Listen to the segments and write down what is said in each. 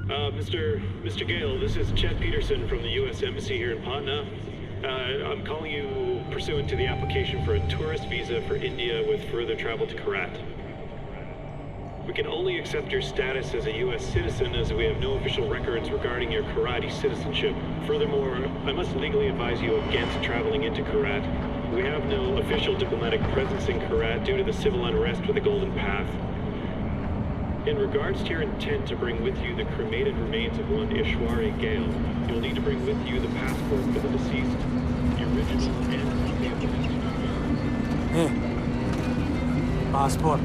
Mr. Gale, this is Chet Peterson from the U.S. Embassy here in Patna. I'm calling you pursuant to the application for a tourist visa for India with further travel to Karat. We can only accept your status as a U.S. citizen as we have no official records regarding your Karate citizenship. Furthermore, I must legally advise you against traveling into Karat. We have no official diplomatic presence in Karat due to the civil unrest with the Golden Path. In regards to your intent to bring with you the cremated remains of one Ishwari Gale, you'll need to bring with you the passport for the deceased, the original and copy of the Hey, passport.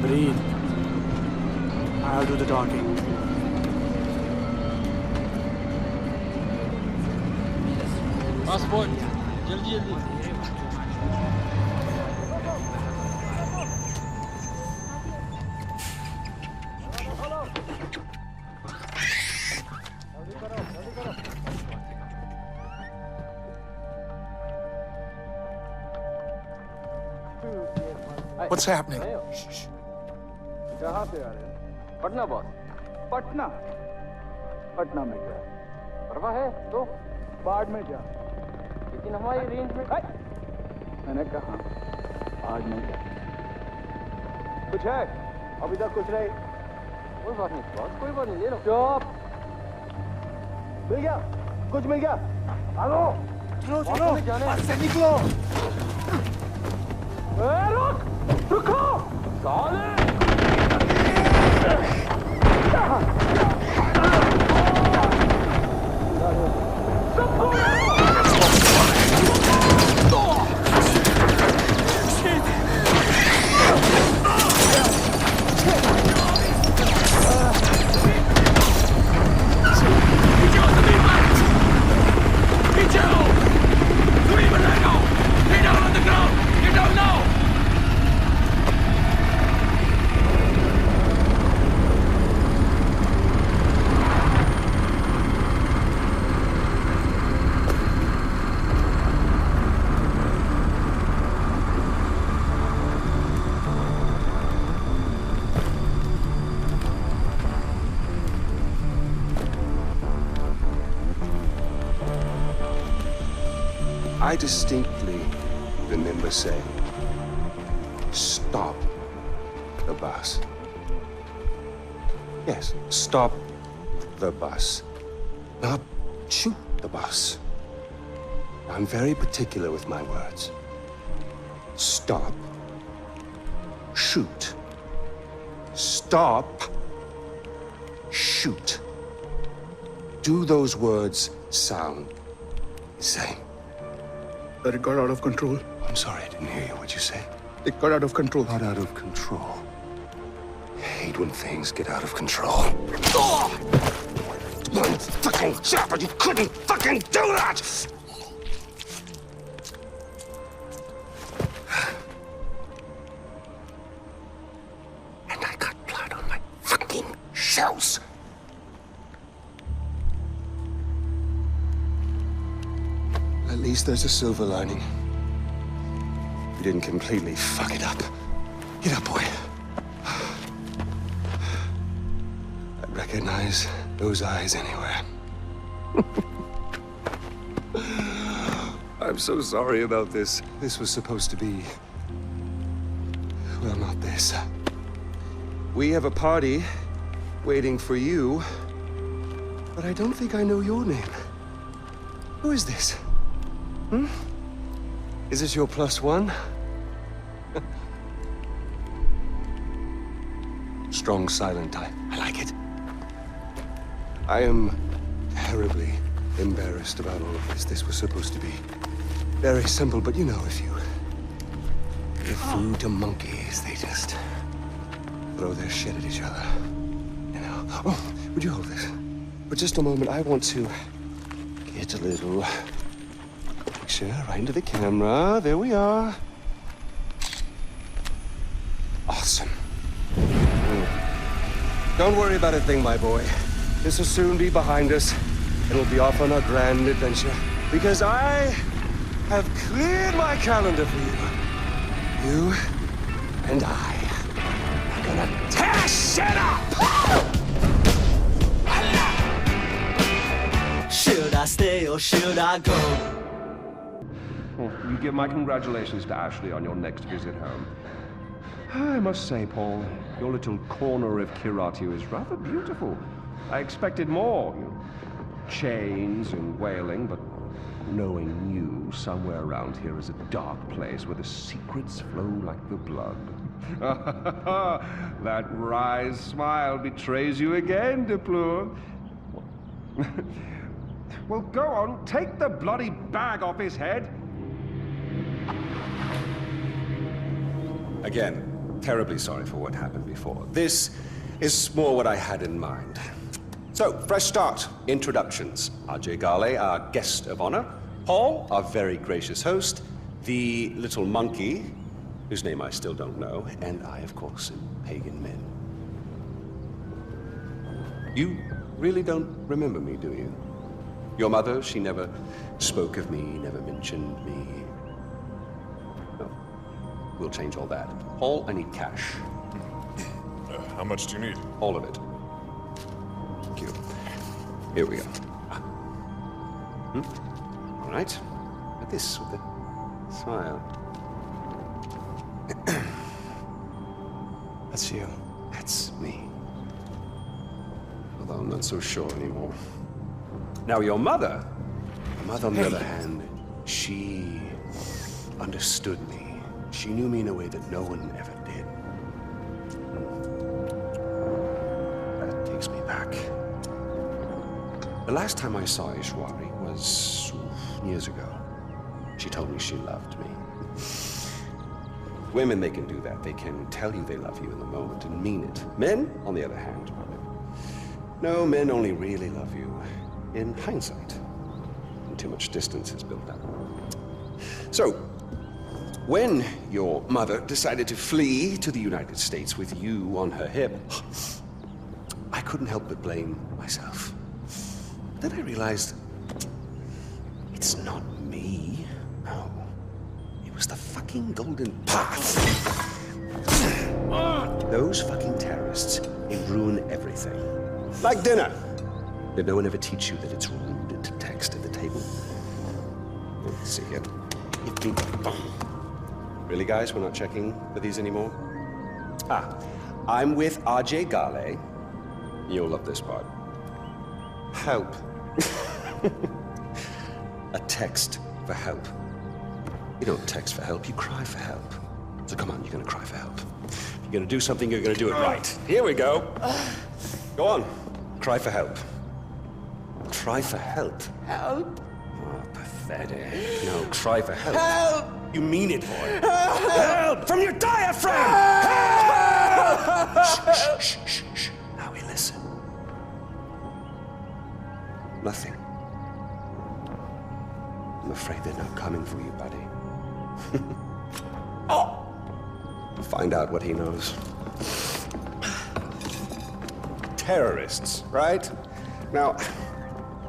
Breathe. I'll do the talking. Passport जल्दी जल्दी What's happening? कहाँ से आ रहे हैं? Patna boss. Patna? Patna में क्या? परवाह है तो बाढ़ में जा। लेकिन हमारी रेंज में मैंने कहा आज नहीं जा। कुछ है? अभी तक कुछ नहीं। कोई बात नहीं बॉस, कोई बात नहीं, ले लो। चुप। मिल गया? कुछ मिल गया? आलो। चलो चलो। बस से निकलो। रुक! रुको! साले! I distinctly remember saying, stop the bus. Yes, stop the bus. Not shoot the bus. I'm very particular with my words. Stop. Shoot. Stop. Shoot. Do those words sound the same? That it got out of control. I'm sorry, I didn't hear you. What'd you say? It got out of control. Got out of control. I hate when things get out of control. One fucking job, but you couldn't fucking do that! And I got blood on my fucking shoes. At least there's a silver lining. You didn't completely fuck it up. Get up, boy. I'd recognize those eyes anywhere. I'm so sorry about this. This was supposed to be... well, not this. We have a party waiting for you, but I don't think I know your name. Who is this? Hmm? Is this your +1? Strong, silent type. I like it. I am terribly embarrassed about all of this. This was supposed to be very simple, but you know, if you give food to monkeys, they just throw their shit at each other. You know? Oh, would you hold this? For just a moment, I want to get a little... right into the camera. There we are. Awesome. Don't worry about a thing, my boy. This will soon be behind us. and we'll be off on a grand adventure. Because I have cleared my calendar for you. You and I are gonna tear shit up! Should I stay or should I go? Well, you give my congratulations to Ashley on your next visit home. I must say, Paul, your little corner of Kiratu is rather beautiful. I expected more, you know, chains and wailing, but knowing you, somewhere around here is a dark place where the secrets flow like the blood. That wry smile betrays you again, Deplour. Well, go on, take the bloody bag off his head. Again, terribly sorry for what happened before. This is more what I had in mind. So, fresh start. Introductions. RJ GHALE, our guest of honor. Paul, our very gracious host. The little monkey, whose name I still don't know. And I, of course, am Pagan Min. You really don't remember me, do you? Your mother, she never spoke of me, never mentioned me. No. We'll change all that. Paul, I need cash. How much do you need? All of it. Thank you. Here we go. All right. At this with a smile. That's you. That's me. Although I'm not so sure anymore. Now, your mother, on the other hand, she understood me. She knew me in a way that no one ever did. That takes me back. The last time I saw Ishwari was years ago. She told me she loved me. Women, they can do that. They can tell you they love you in the moment and mean it. Men, on the other hand, no, men only really love you in hindsight. And too much distance is built up. So, when your mother decided to flee to the United States with you on her hip, I couldn't help but blame myself. Then I realized it's not me. No. It was the fucking Golden Path. Those fucking terrorists, they ruin everything. Like dinner. Did no one ever teach you that it's rude to text at the table? Let's see it. Really, guys? We're not checking for these anymore? I'm with RJ GHALE. You'll love this part. Help. A text for help. You don't text for help, you cry for help. So come on, you're gonna cry for help. If you're gonna do something, you're gonna do it right. Here we go. Go on. Cry for help. Cry for help. Help! Oh, pathetic. No, cry for help. Help! You mean it, boy. Help! From your diaphragm! Help! Shh, shh, shh, shh. Now we listen. Nothing. I'm afraid they're not coming for you, buddy. Oh! Find out what he knows. Terrorists, right? Now,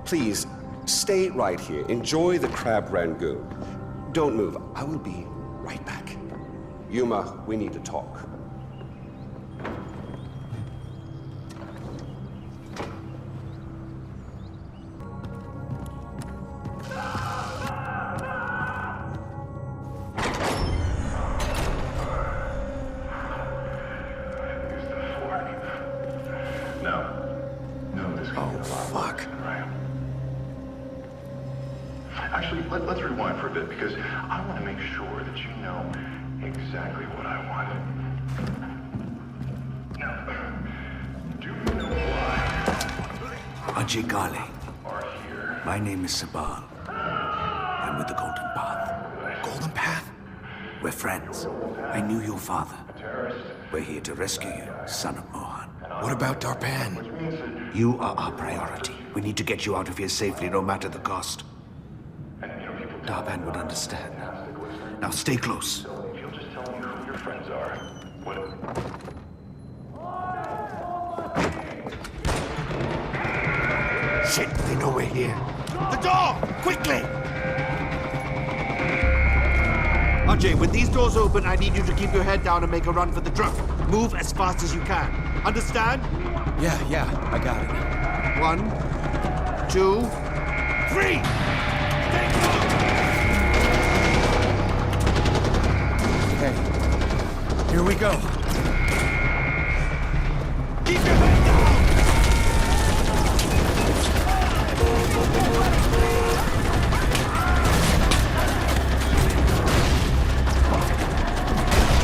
please, stay right here. Enjoy the crab rangoon. Don't move. I will be right back. Yuma, we need to talk. Actually, let's rewind for a bit, because I want to make sure that you know exactly what I want. Now, do you know why RJ GHALE. are here? My name is Sabal. I'm with the Golden Path. Golden Path? We're friends. I knew your father. We're here to rescue you, son of Mohan. What about Darpan? You are our priority. We need to get you out of here safely, no matter the cost. Darpan would understand. Now stay close. If you'll just tell me who your friends are. What? Shit, they know we're here. The door! Quickly! Ajay, with these doors open, I need you to keep your head down and make a run for the truck. Move as fast as you can. Understand? Yeah, I got it. 1, 2, 3! Stay close! Okay, here we go. Keep your head down!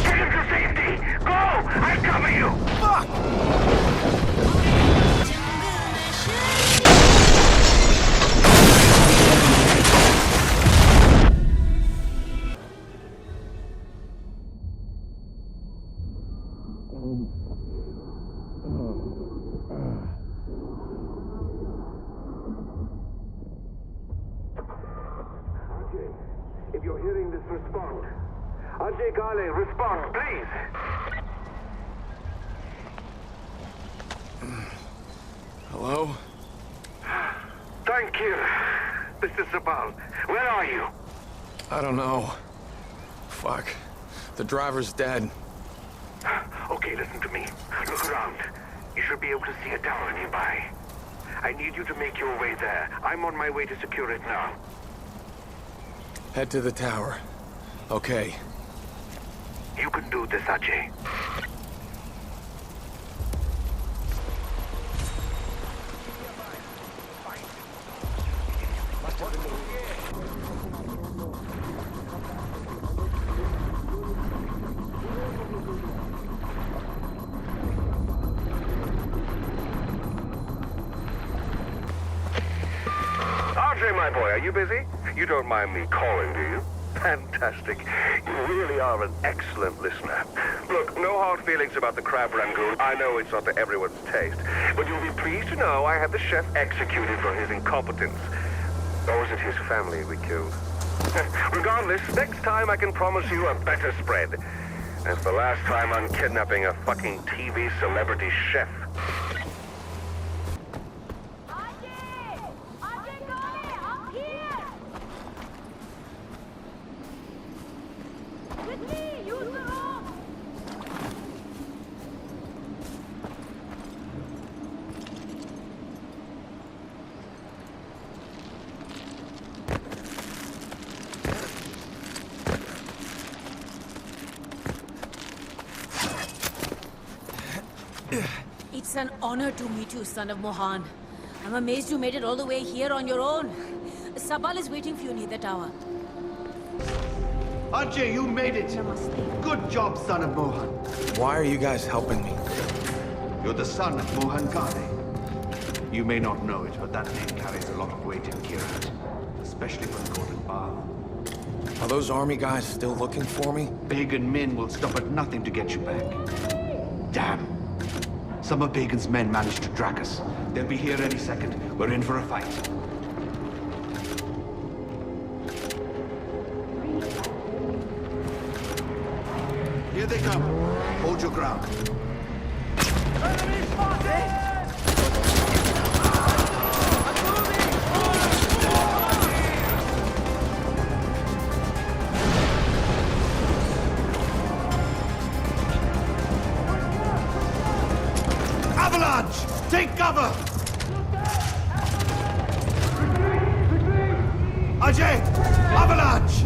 Get him to safety! Go! I'll cover you! Fuck! If you're hearing this, respond. GHALE, respond, please. Hello? Thank you. Mr. Sabal, where are you? I don't know. Fuck. The driver's dead. Okay, listen to me. Look around. You should be able to see a tower nearby. I need you to make your way there. I'm on my way to secure it now. Head to the tower. Okay. You can do this, Ajay. Ajay, my boy, are you busy? You don't mind me calling, do you? Fantastic. You really are an excellent listener. Look, no hard feelings about the crab rangoon. I know it's not to everyone's taste. But you'll be pleased to know I had the chef executed for his incompetence. Or was it his family we killed? Regardless, next time I can promise you a better spread. As the last time I'm kidnapping a fucking TV celebrity chef. It's an honor to meet you, son of Mohan. I'm amazed you made it all the way here on your own. Sabal is waiting for you near the tower. Ajay, you made it! Namaste. Good job, son of Mohan. Why are you guys helping me? You're the son of Mohan GHALE. You may not know it, but that name carries a lot of weight in Kirat. Especially for the Golden Bath. Are those army guys still looking for me? Pagan men will stop at nothing to get you back. Damn. Some of Pagan's men managed to track us. They'll be here any second. We're in for a fight. Here they come. Hold your ground. Enemy spotted! Avalanche! Take cover! Ajay! Avalanche!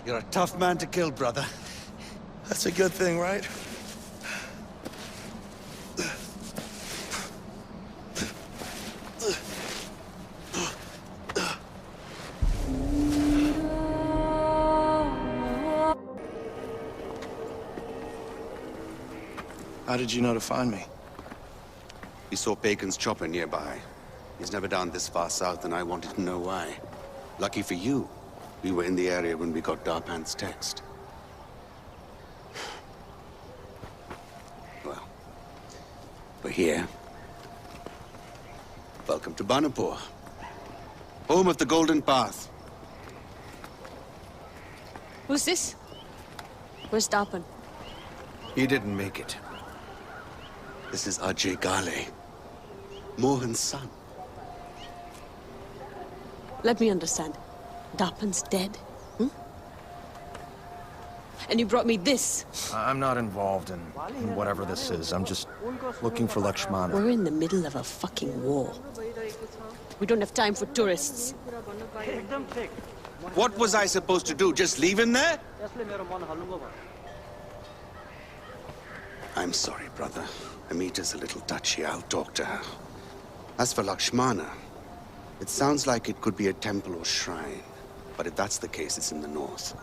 You're a tough man to kill, brother. That's a good thing, right? How did you know to find me? We saw Bacon's chopper nearby. He's never down this far south, and I wanted to know why. Lucky for you, we were in the area when we got Darpan's text. Well, we're here. Welcome to Banapur, home of the Golden Path. Who's this? Where's Darpan? He didn't make it. This is Ajay GHALE, Mohan's son. Let me understand. Darpan's dead? Hmm? And you brought me this? I'm not involved in whatever this is. I'm just looking for Lakshmana. We're in the middle of a fucking war. We don't have time for tourists. What was I supposed to do? Just leave him there? I'm sorry, brother. Amita's a little touchy. I'll talk to her. As for Lakshmana, it sounds like it could be a temple or shrine. But if that's the case, it's in the north.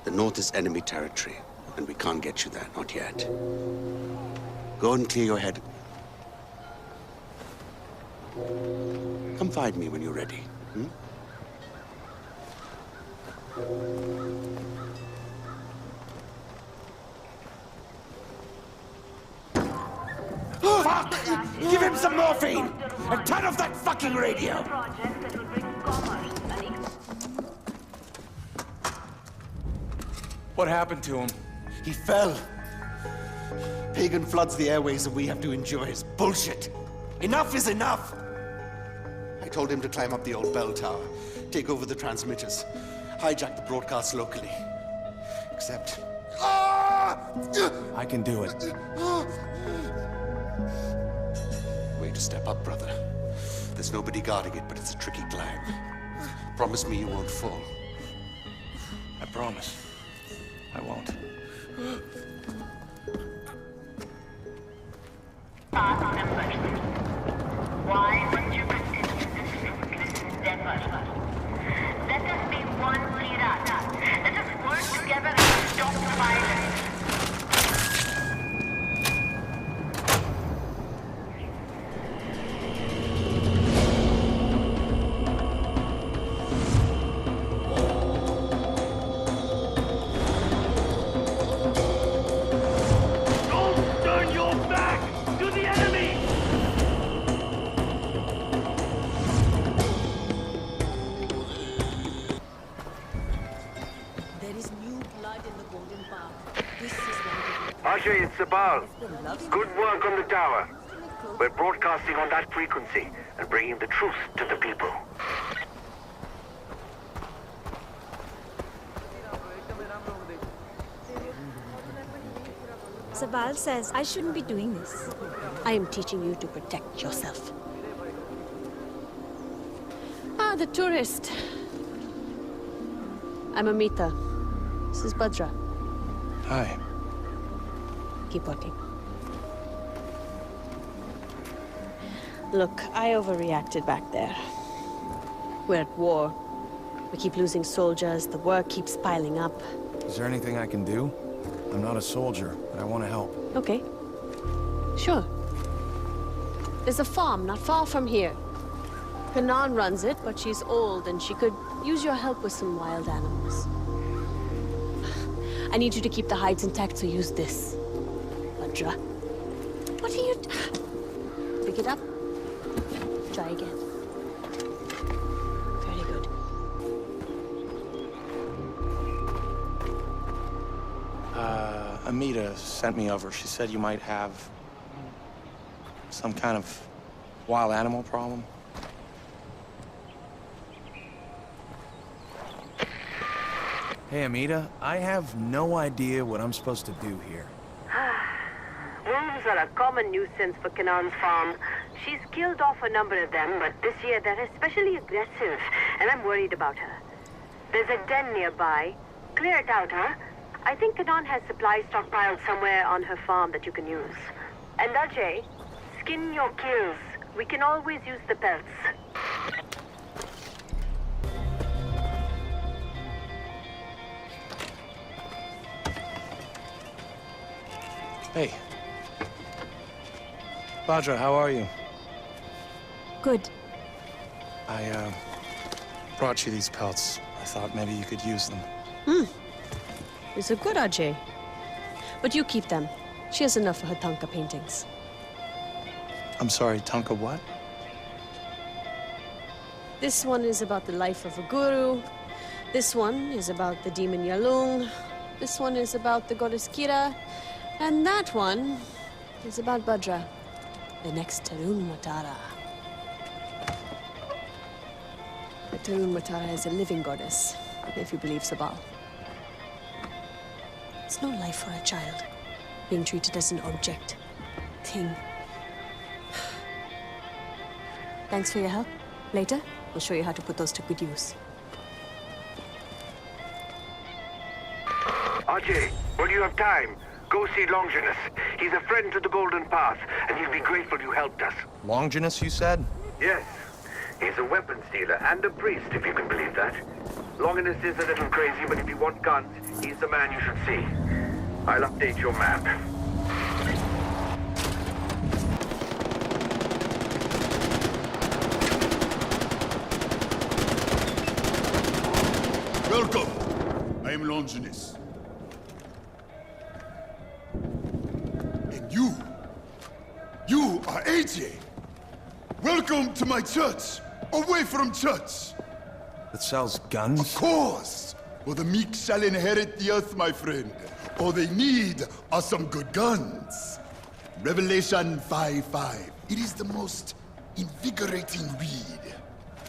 The north is enemy territory, and we can't get you there, not yet. Go and clear your head. Come find me when you're ready. Hmm? Fuck! Give him some morphine! And turn off that fucking radio! What happened to him? He fell. Pagan floods the airways and we have to endure his bullshit. Enough is enough! I told him to climb up the old bell tower, take over the transmitters, hijack the broadcast locally. Except... I can do it. Way to step up, brother. There's nobody guarding it, but it's a tricky climb. Promise me you won't fall. I promise. I won't. Why would you continue this fruitless endeavor? Let us be one leader. Let us work together and stop the violence. Ajay, it's Sabal. Good work on the tower. We're broadcasting on that frequency and bringing the truth to the people. Sabal says I shouldn't be doing this. I am teaching you to protect yourself. Ah, the tourist. I'm Amita. This is Bhadra. Hi. Keep working. Look, I overreacted back there. We're at war. We keep losing soldiers, the work keeps piling up. Is there anything I can do? I'm not a soldier, but I want to help. Okay. Sure. There's a farm not far from here. Kanan runs it, but she's old and she could use your help with some wild animals. I need you to keep the hides intact, so use this. Bhadra. What are you... Pick it up. Try again. Very good. Amita sent me over. She said you might have some kind of wild animal problem. Hey, Amita, I have no idea what I'm supposed to do here. Wolves are a common nuisance for Kanan's farm. She's killed off a number of them, but this year they're especially aggressive, and I'm worried about her. There's a den nearby. Clear it out, huh? I think Kanan has supplies stockpiled somewhere on her farm that you can use. And Ajay, skin your kills. We can always use the pelts. Hey. Bhadra, how are you? Good. I brought you these pelts. I thought maybe you could use them. These are good, Ajay. But you keep them. She has enough for her Tanka paintings. I'm sorry, Tanka what? This one is about the life of a guru. This one is about the demon Yalung. This one is about the goddess Kira. And that one is about Bhadra, the next Tarun Matara. The Tarun Matara is a living goddess, if you believe Sabal. It's no life for a child, being treated as an object, thing. Thanks for your help. Later, we'll show you how to put those to good use. Ajay, when you have time, go see Longinus. He's a friend to the Golden Path, and he'll be grateful you helped us. Longinus, you said? Yes. He's a weapons dealer and a priest, if you can believe that. Longinus is a little crazy, but if you want guns, he's the man you should see. I'll update your map. Welcome. I am Longinus. And you are AJ. Welcome to my church. Away from church. That sells guns? Of course. For the meek shall inherit the earth, my friend. All they need are some good guns. Revelation 5:5. It is the most invigorating read.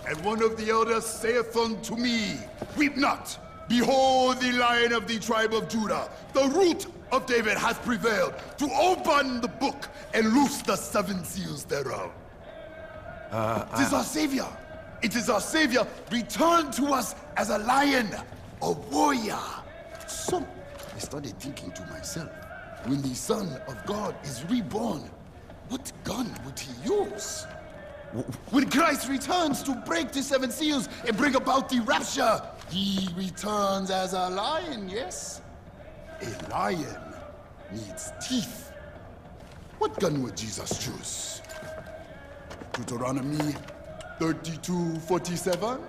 And one of the elders saith unto me, weep not. Behold, the Lion of the tribe of Judah, the root of David, hath prevailed to open the book and loose the 7 seals thereof. It is our Savior. It is our Savior returned to us as a lion, a warrior. So, I started thinking to myself, when the Son of God is reborn, what gun would he use? When Christ returns to break the 7 seals and bring about the rapture, he returns as a lion, yes? A lion needs teeth. What gun would Jesus choose? Deuteronomy 32:47?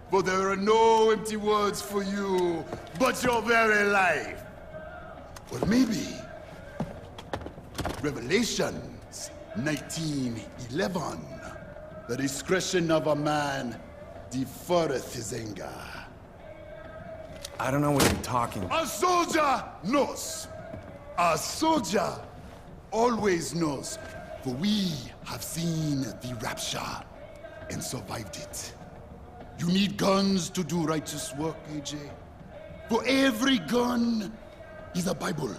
For there are no empty words for you, but your very life. Or maybe Revelations 19:11. The discretion of a man deferreth his anger. I don't know what you're talking about. A soldier knows. A soldier always knows. For we have seen the rapture and survived it. You need guns to do righteous work, AJ. For every gun is a Bible.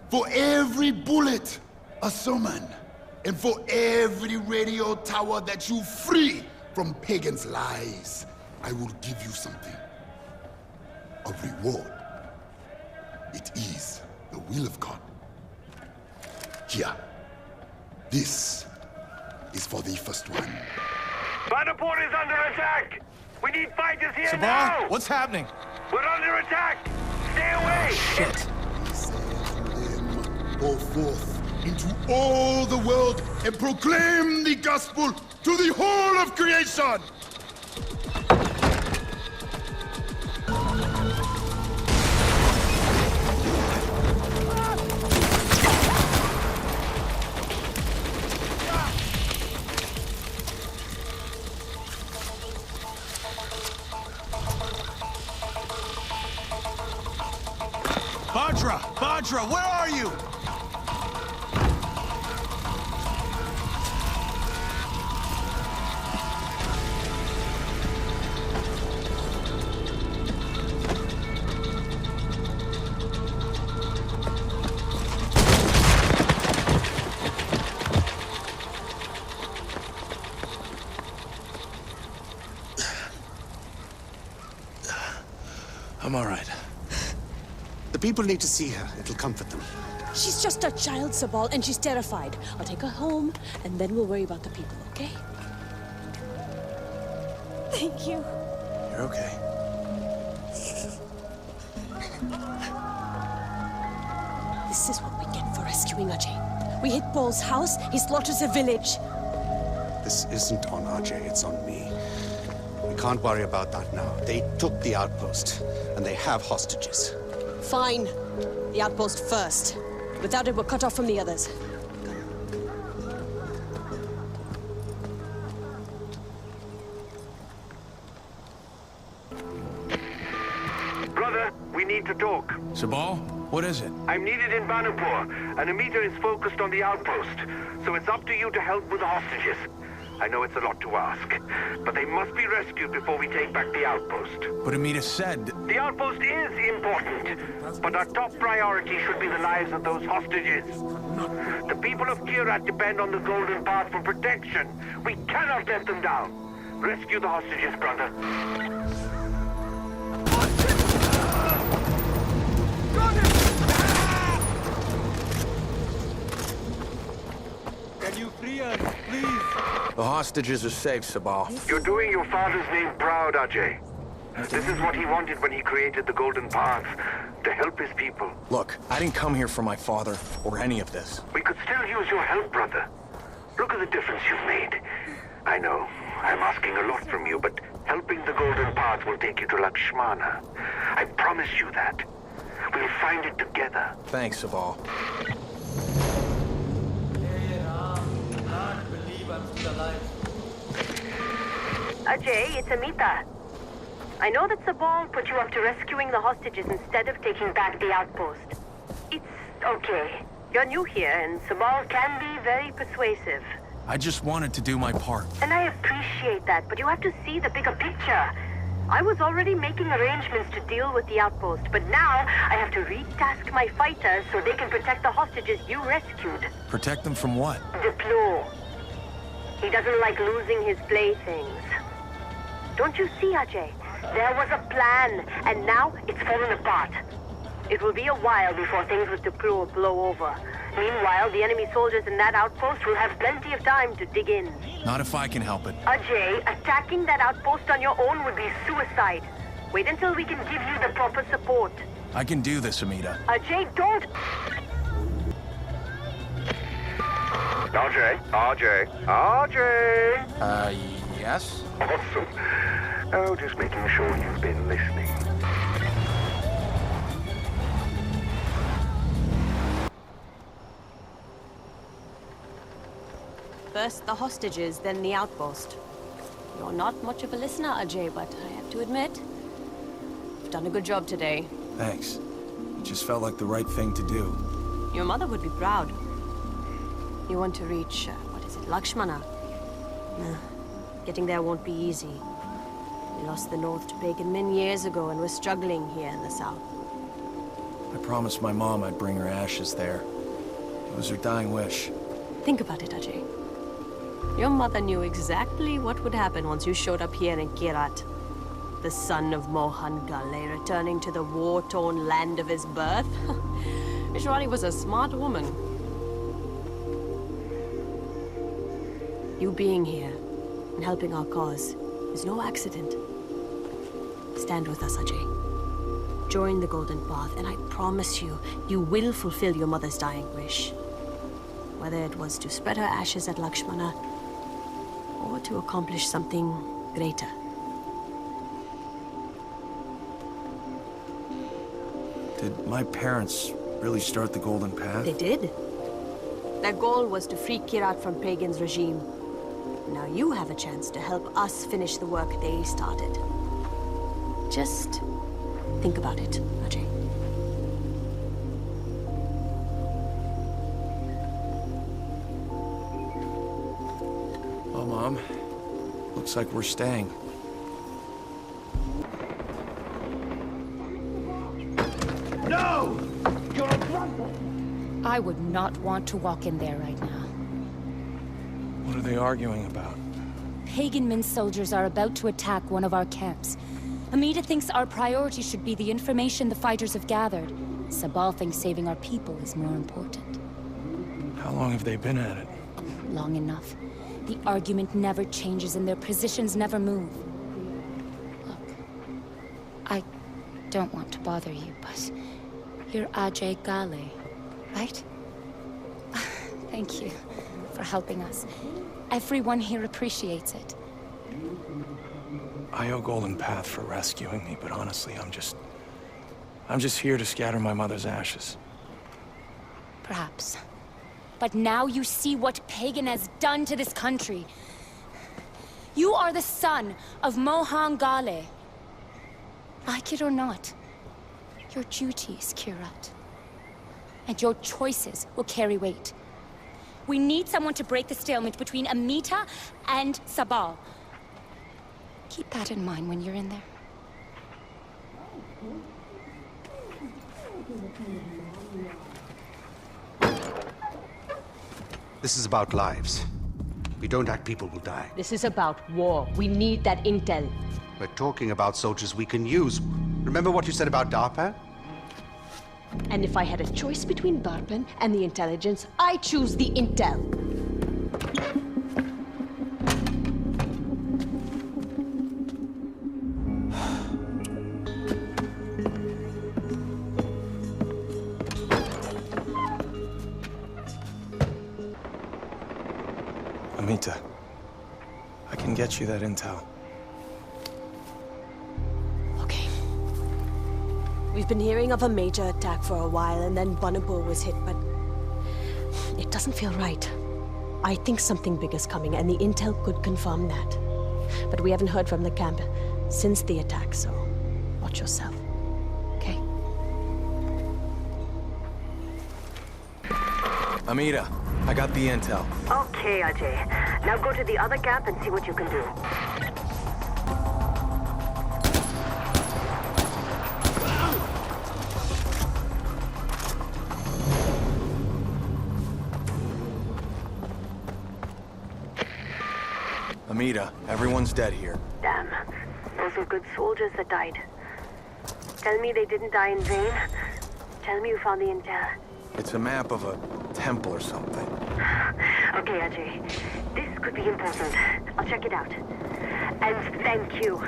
For every bullet, a sermon. And for every radio tower that you free from pagans' lies, I will give you something. A reward. It is the will of God. Here. This is for the first one. Bannerport is under attack! We need fighters here now! Sabal, what's happening? We're under attack! Stay away! Shit. He said to them, go forth into all the world and proclaim the gospel to the whole of creation! Bhadra, where are you? I'm all right. The people need to see her. It'll comfort them. She's just a child, Sabal, and she's terrified. I'll take her home, and then we'll worry about the people, okay? Thank you. You're okay. This is what we get for rescuing Ajay. We hit Paul's house, he slaughters a village. This isn't on Ajay, it's on me. can't worry about that now. They took the outpost, and they have hostages. Fine. The outpost first. Without it, we're cut off from the others. Brother, we need to talk. Sabal, what is it? I'm needed in Banapur, and Amita is focused on the outpost. So it's up to you to help with the hostages. I know it's a lot to ask, but they must be rescued before we take back the outpost. But Amita said... The outpost is important, but our top priority should be the lives of those hostages. The people of Kirat depend on the Golden Path for protection. We cannot let them down. Rescue the hostages, brother. Can you free us, please? The hostages are safe, Sabal. You're doing your father's name proud, Ajay. This is what he wanted when he created the Golden Path, to help his people. Look, I didn't come here for my father or any of this. We could still use your help, brother. Look at the difference you've made. I know, I'm asking a lot from you, but helping the Golden Path will take you to Lakshmana. I promise you that. We'll find it together. Thanks, Sabal. Ajay, it's Amita. I know that Sabal put you up to rescuing the hostages instead of taking back the outpost. It's okay. You're new here, and Sabal can be very persuasive. I just wanted to do my part. And I appreciate that, but you have to see the bigger picture. I was already making arrangements to deal with the outpost, but now I have to retask my fighters so they can protect the hostages you rescued. Protect them from what? Diplo. He doesn't like losing his playthings. Don't you see, Ajay? There was a plan, and now it's fallen apart. It will be a while before things with Diplo blow over. Meanwhile, the enemy soldiers in that outpost will have plenty of time to dig in. Not if I can help it. Ajay, attacking that outpost on your own would be suicide. Wait until we can give you the proper support. I can do this, Amita. Ajay, don't... RJ! Yes? Awesome. Oh, just making sure you've been listening. First the hostages, then the outpost. You're not much of a listener, Ajay, but I have to admit, you've done a good job today. Thanks. It just felt like the right thing to do. Your mother would be proud. You want to reach, Lakshmana? Nah, getting there won't be easy. We lost the north to pagan men years ago, and we're struggling here in the south. I promised my mom I'd bring her ashes there. It was her dying wish. Think about it, Ajay. Your mother knew exactly what would happen once you showed up here in Kirat. The son of Mohan GHALE returning to the war-torn land of his birth. Vishwani was a smart woman. You being here and helping our cause is no accident. Stand with us, Ajay. Join the Golden Path, and I promise you, you will fulfill your mother's dying wish. Whether it was to spread her ashes at Lakshmana, or to accomplish something greater. Did my parents really start the Golden Path? They did. Their goal was to free Kirat from Pagan's regime. Now you have a chance to help us finish the work they started. Just think about it, Ajay. Well, Mom, looks like we're staying. No! You're a brother! I would not want to walk in there right now. What are they arguing about? Pagan Min soldiers are about to attack one of our camps. Amita thinks our priority should be the information the fighters have gathered. Sabal thinks saving our people is more important. How long have they been at it? Long enough. The argument never changes and their positions never move. Look, I don't want to bother you, but you're Ajay GHALE, right? Thank you for helping us. Everyone here appreciates it. I owe Golden Path for rescuing me, but honestly, I'm just here to scatter my mother's ashes. Perhaps. But now you see what Pagan has done to this country. You are the son of GHALE. Like it or not, your duties, Kirat. And your choices will carry weight. We need someone to break the stalemate between Amita and Sabal. Keep that in mind when you're in there. This is about lives. If we don't act, people will die. This is about war. We need that intel. We're talking about soldiers we can use. Remember what you said about DARPA? And if I had a choice between Darpan and the intelligence, I choose the intel. Amita, I can get you that intel. We've been hearing of a major attack for a while, and then Banapur was hit, but it doesn't feel right. I think something big is coming, and the intel could confirm that. But we haven't heard from the camp since the attack, so watch yourself, okay? Amita, I got the intel. Okay, Ajay. Now go to the other camp and see what you can do. Amita, everyone's dead here. Damn. Those were good soldiers that died. Tell me they didn't die in vain. Tell me you found the intel. It's a map of a temple or something. Okay, Ajay. This could be important. I'll check it out. And thank you.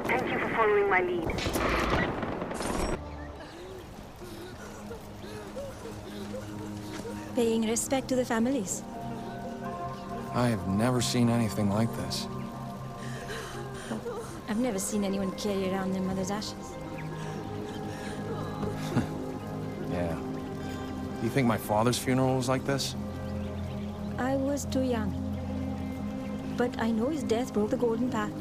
Thank you for following my lead. Paying respect to the families. I have never seen anything like this. I've never seen anyone carry around their mother's ashes. Yeah. Do you think my father's funeral was like this? I was too young. But I know his death broke the golden path.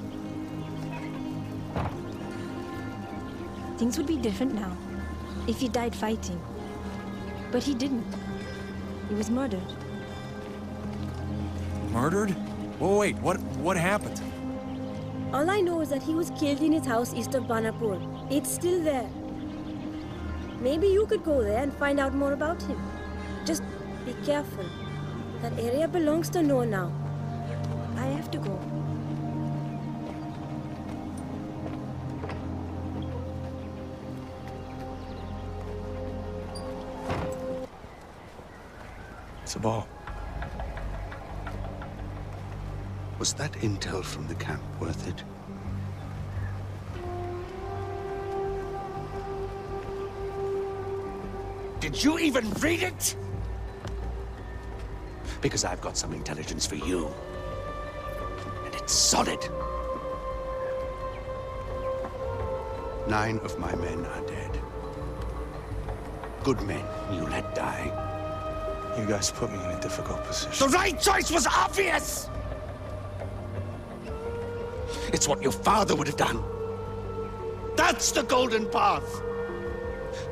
Things would be different now if he died fighting. But he didn't. He was murdered. Murdered? Oh, wait, what happened? All I know is that he was killed in his house east of Banapur. It's still there. Maybe you could go there and find out more about him. Just be careful. That area belongs to Noah now. I have to go. Sabal. Was that intel from the camp worth it? Did you even read it? Because I've got some intelligence for you. And it's solid. 9 of my men are dead. Good men you let die. You guys put me in a difficult position. The right choice was obvious! It's what your father would have done. That's the golden path.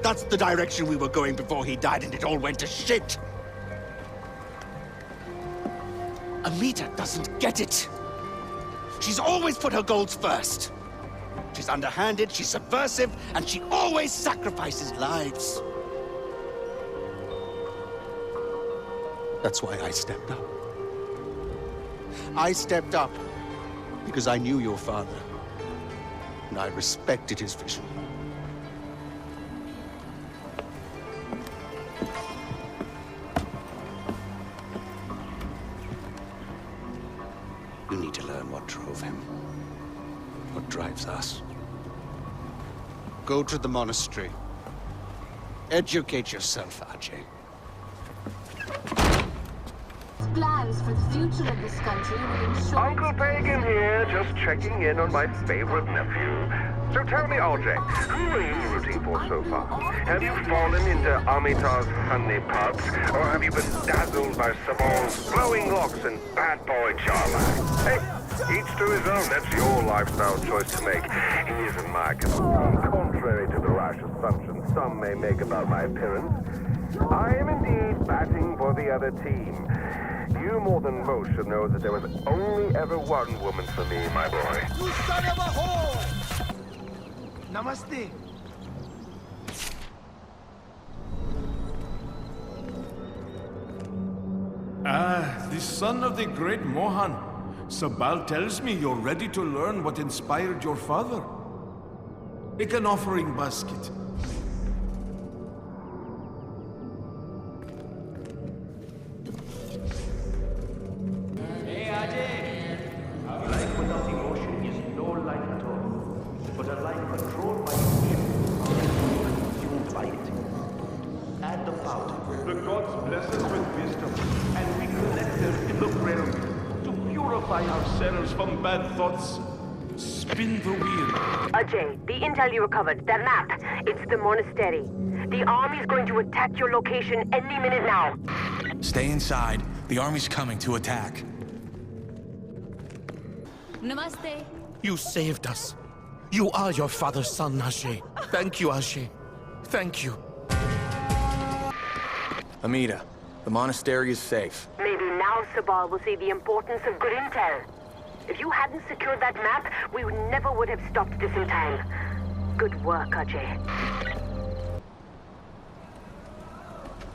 That's the direction we were going before he died, and it all went to shit. Amita doesn't get it. She's always put her goals first. She's underhanded, she's subversive, and she always sacrifices lives. That's why I stepped up. I stepped up because I knew your father, and I respected his vision. You need to learn what drove him, what drives us. Go to the monastery. Educate yourself, Ajay. plans for the future of this country with insurance. Uncle Pagan here, just checking in on my favorite nephew. So tell me, RJ, who are you rooting for so far? Have you fallen into Amitab's honey pots, or have you been dazzled by Sabal's flowing locks and bad boy Charlie? Hey, each to his own. That's your lifestyle choice to make. He isn't my cup of tea. Contrary to the rash assumptions some may make about my appearance, I am indeed batting for the other team. You more than most should know that there was only ever one woman for me, my boy. You son of a whore! Namaste. Ah, the son of the great Mohan. Sabal tells me you're ready to learn what inspired your father. Make an offering basket. Hey, Ajay! A life without emotion is no life at all, but a life controlled by emotion, consumed by it. Add the powder. The gods bless us with wisdom, and we collect them in the realm to purify ourselves from bad thoughts. Spin the wheel. Ajay, the intel you recovered, that map, it's the monastery. The army's going to attack your location any minute now. Stay inside. The army's coming to attack. Namaste. You saved us. You are your father's son, Ajay. Thank you, Ajay. Thank you. Amita, the monastery is safe. Maybe now Sabal will see the importance of good intel. If you hadn't secured that map, we never would have stopped this in time. Good work, Ajay.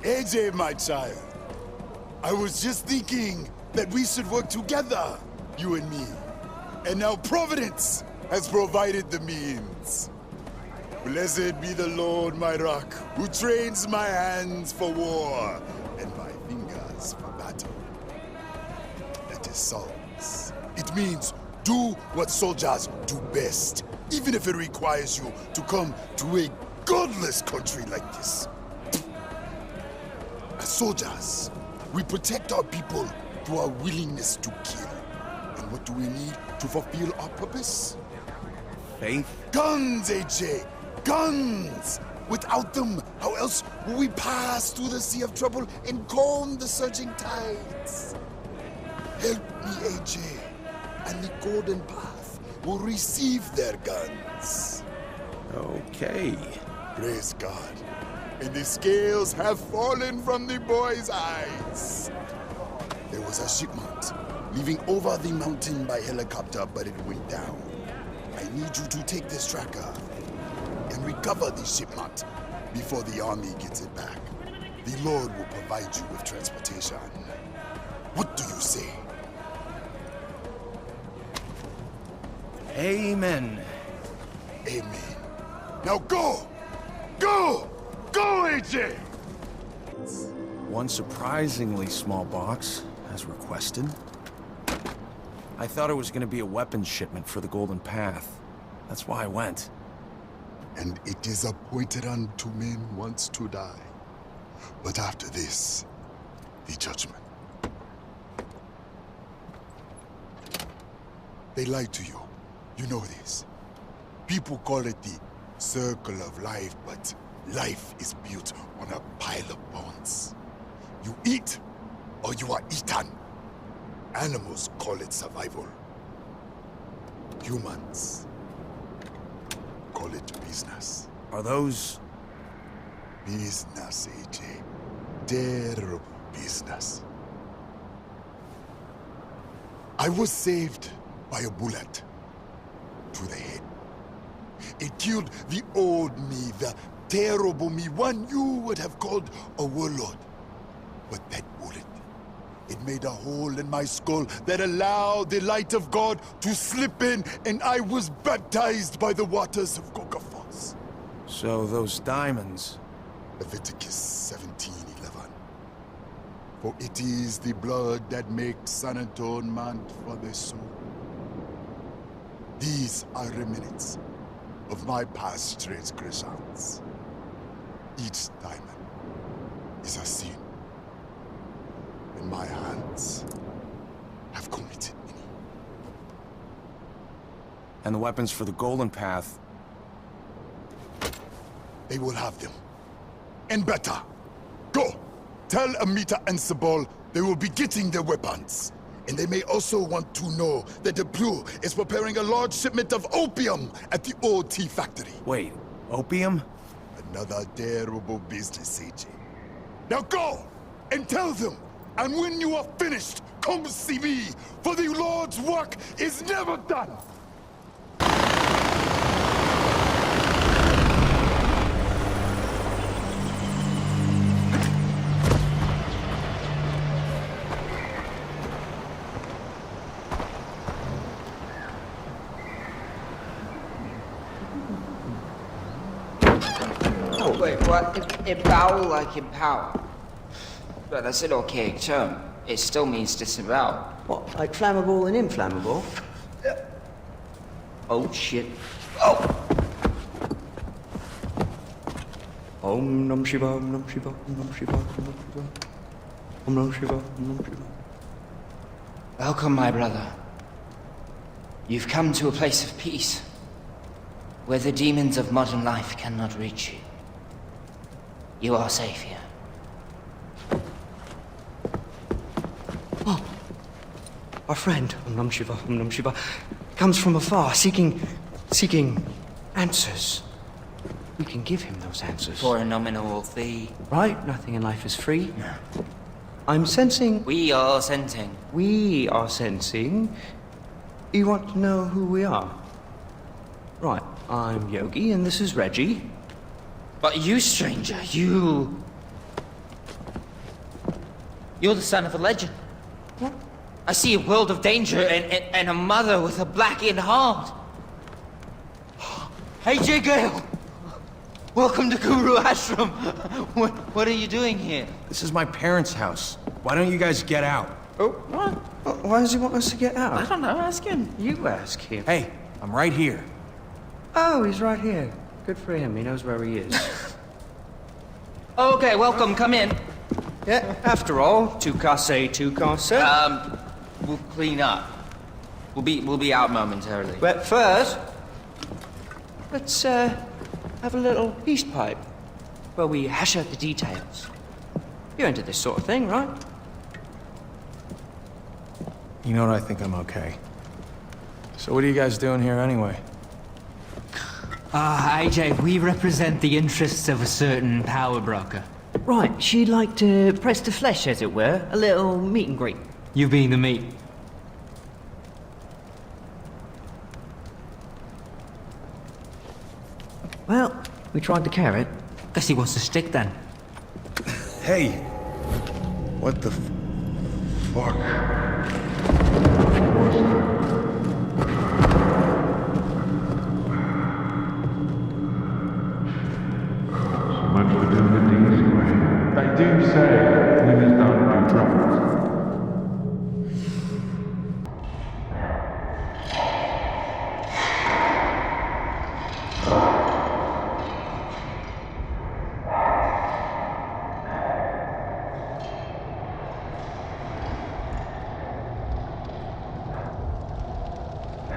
AJ, my child. I was just thinking that we should work together, you and me. And now Providence has provided the means. Blessed be the Lord, my rock, who trains my hands for war and my fingers for battle. That is Psalms. It means do what soldiers do best, even if it requires you to come to a godless country like this. As soldiers, we protect our people through our willingness to kill. And what do we need to fulfill our purpose? Faith? Guns, AJ! Guns! Without them, how else will we pass through the sea of trouble and calm the surging tides? Help me, AJ, and the Golden Path will receive their guns. Okay. Praise God. And the scales have fallen from the boy's eyes. There was a shipment leaving over the mountain by helicopter, but it went down. I need you to take this tracker and recover the shipment before the army gets it back. The Lord will provide you with transportation. What do you say? Amen. Amen. Now go! Go! Go, AJ! One surprisingly small box, as requested. I thought it was going to be a weapons shipment for the Golden Path. That's why I went. And it is appointed unto men once to die. But after this, the judgment. They lied to you. You know this. People call it the circle of life, but life is built on a pile of bones. You eat, or you are eaten. Animals call it survival. Humans call it business. Are those... Business, AJ. Terrible business. I was saved by a bullet to the head. It killed the old me, the terrible me, one you would have called a warlord. But that bullet, it made a hole in my skull that allowed the light of God to slip in, and I was baptized by the waters of Falls. So those diamonds... Leviticus 17:11. For it is the blood that makes an atonement for the soul. These are remnants of my past transgressions. Each diamond is a sin. and my hands have committed many. And the weapons for the Golden Path? They will have them. And better. Go! Tell Amita and Sabal they will be getting their weapons. And they may also want to know that the Blue is preparing a large shipment of opium at the old tea factory. Wait, opium? Another terrible business, AJ. Now go! And tell them! And when you are finished, come see me! For the Lord's work is never done! Oh, wait, what? Embowel like empower. But that's an archaic term. It still means disembowel. What, like flammable and inflammable? Oh, shit. Oh! Om Nam Shiva, Om Nam Shiva, Om Nam Shiva, Om Nam Shiva. Om Nam Shiva, Om Nam Shiva. Welcome, my brother. You've come to a place of peace, where the demons of modern life cannot reach you. You are safe here. Oh, our friend, Om Nam Shiva, Om Nam Shiva, comes from afar, seeking answers. We can give him those answers. For a nominal fee. Right? Nothing in life is free. No. I'm sensing... We are sensing. We are sensing... You want to know who we are? Right. I'm Yogi, and this is Reggie. But you, stranger, you're the son of a legend. What? I see a world of danger and a mother with a blackened heart. Hey, GHALE! Welcome to Guru Ashram. What are you doing here? This is my parents' house. Why don't you guys get out? Oh, what? Why does he want us to get out? I don't know, ask him. You ask him. Hey, I'm right here. Oh, he's right here. Good for him, he knows where he is. Okay, welcome, come in. Yeah, after all, tu casa. We'll clean up. We'll be out momentarily. But first, let's have a little peace pipe where we hash out the details. You're into this sort of thing, right? You know what, I think I'm okay. So what are you guys doing here anyway? AJ, we represent the interests of a certain power broker. Right, she'd like to press the flesh, as it were. A little meet and greet. You being the meat. Well, we tried the carrot. Guess he wants the stick then. Hey! What the fuck? Much to do the D's way. They do say winners don't do troubles.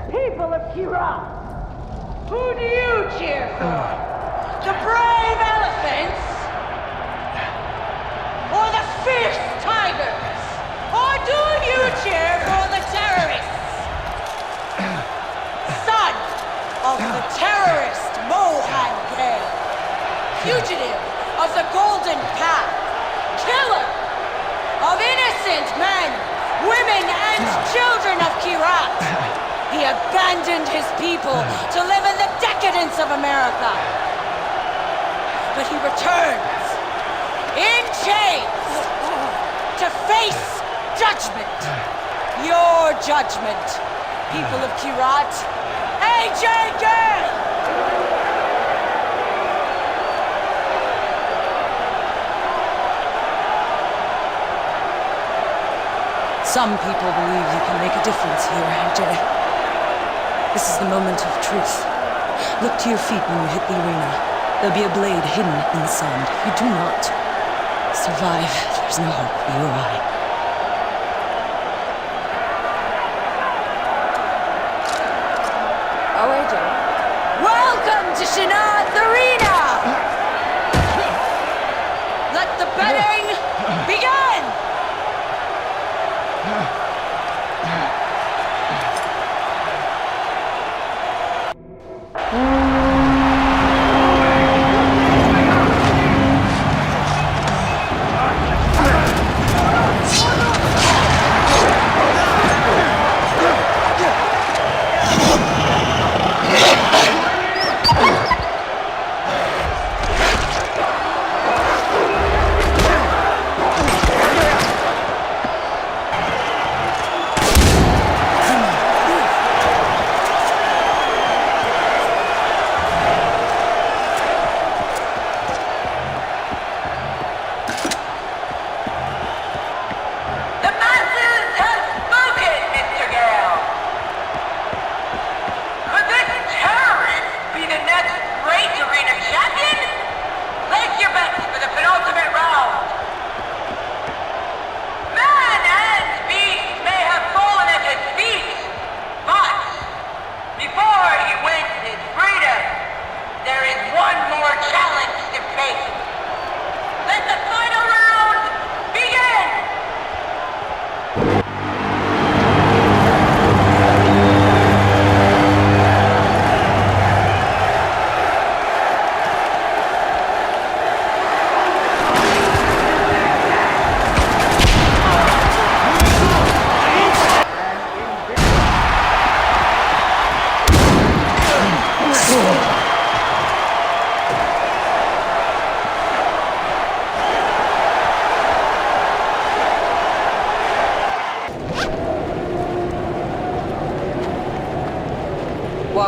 People of Kira, who do you cheer for? The brave elephants? Or the fierce tigers? Or do you cheer for the terrorists? Son of the terrorist Mohan GHALE, fugitive of the Golden Path, killer of innocent men, women, and children of Kirat. He abandoned his people to live in the decadence of America. But he returns in chains to face judgment. Your judgment, people of Kirat. AJ GHALE! Some people believe you can make a difference here, AJ. This is the moment of truth. Look to your feet when you hit the arena. There'll be a blade hidden in the sand. If you do not survive, there's no hope for you or I.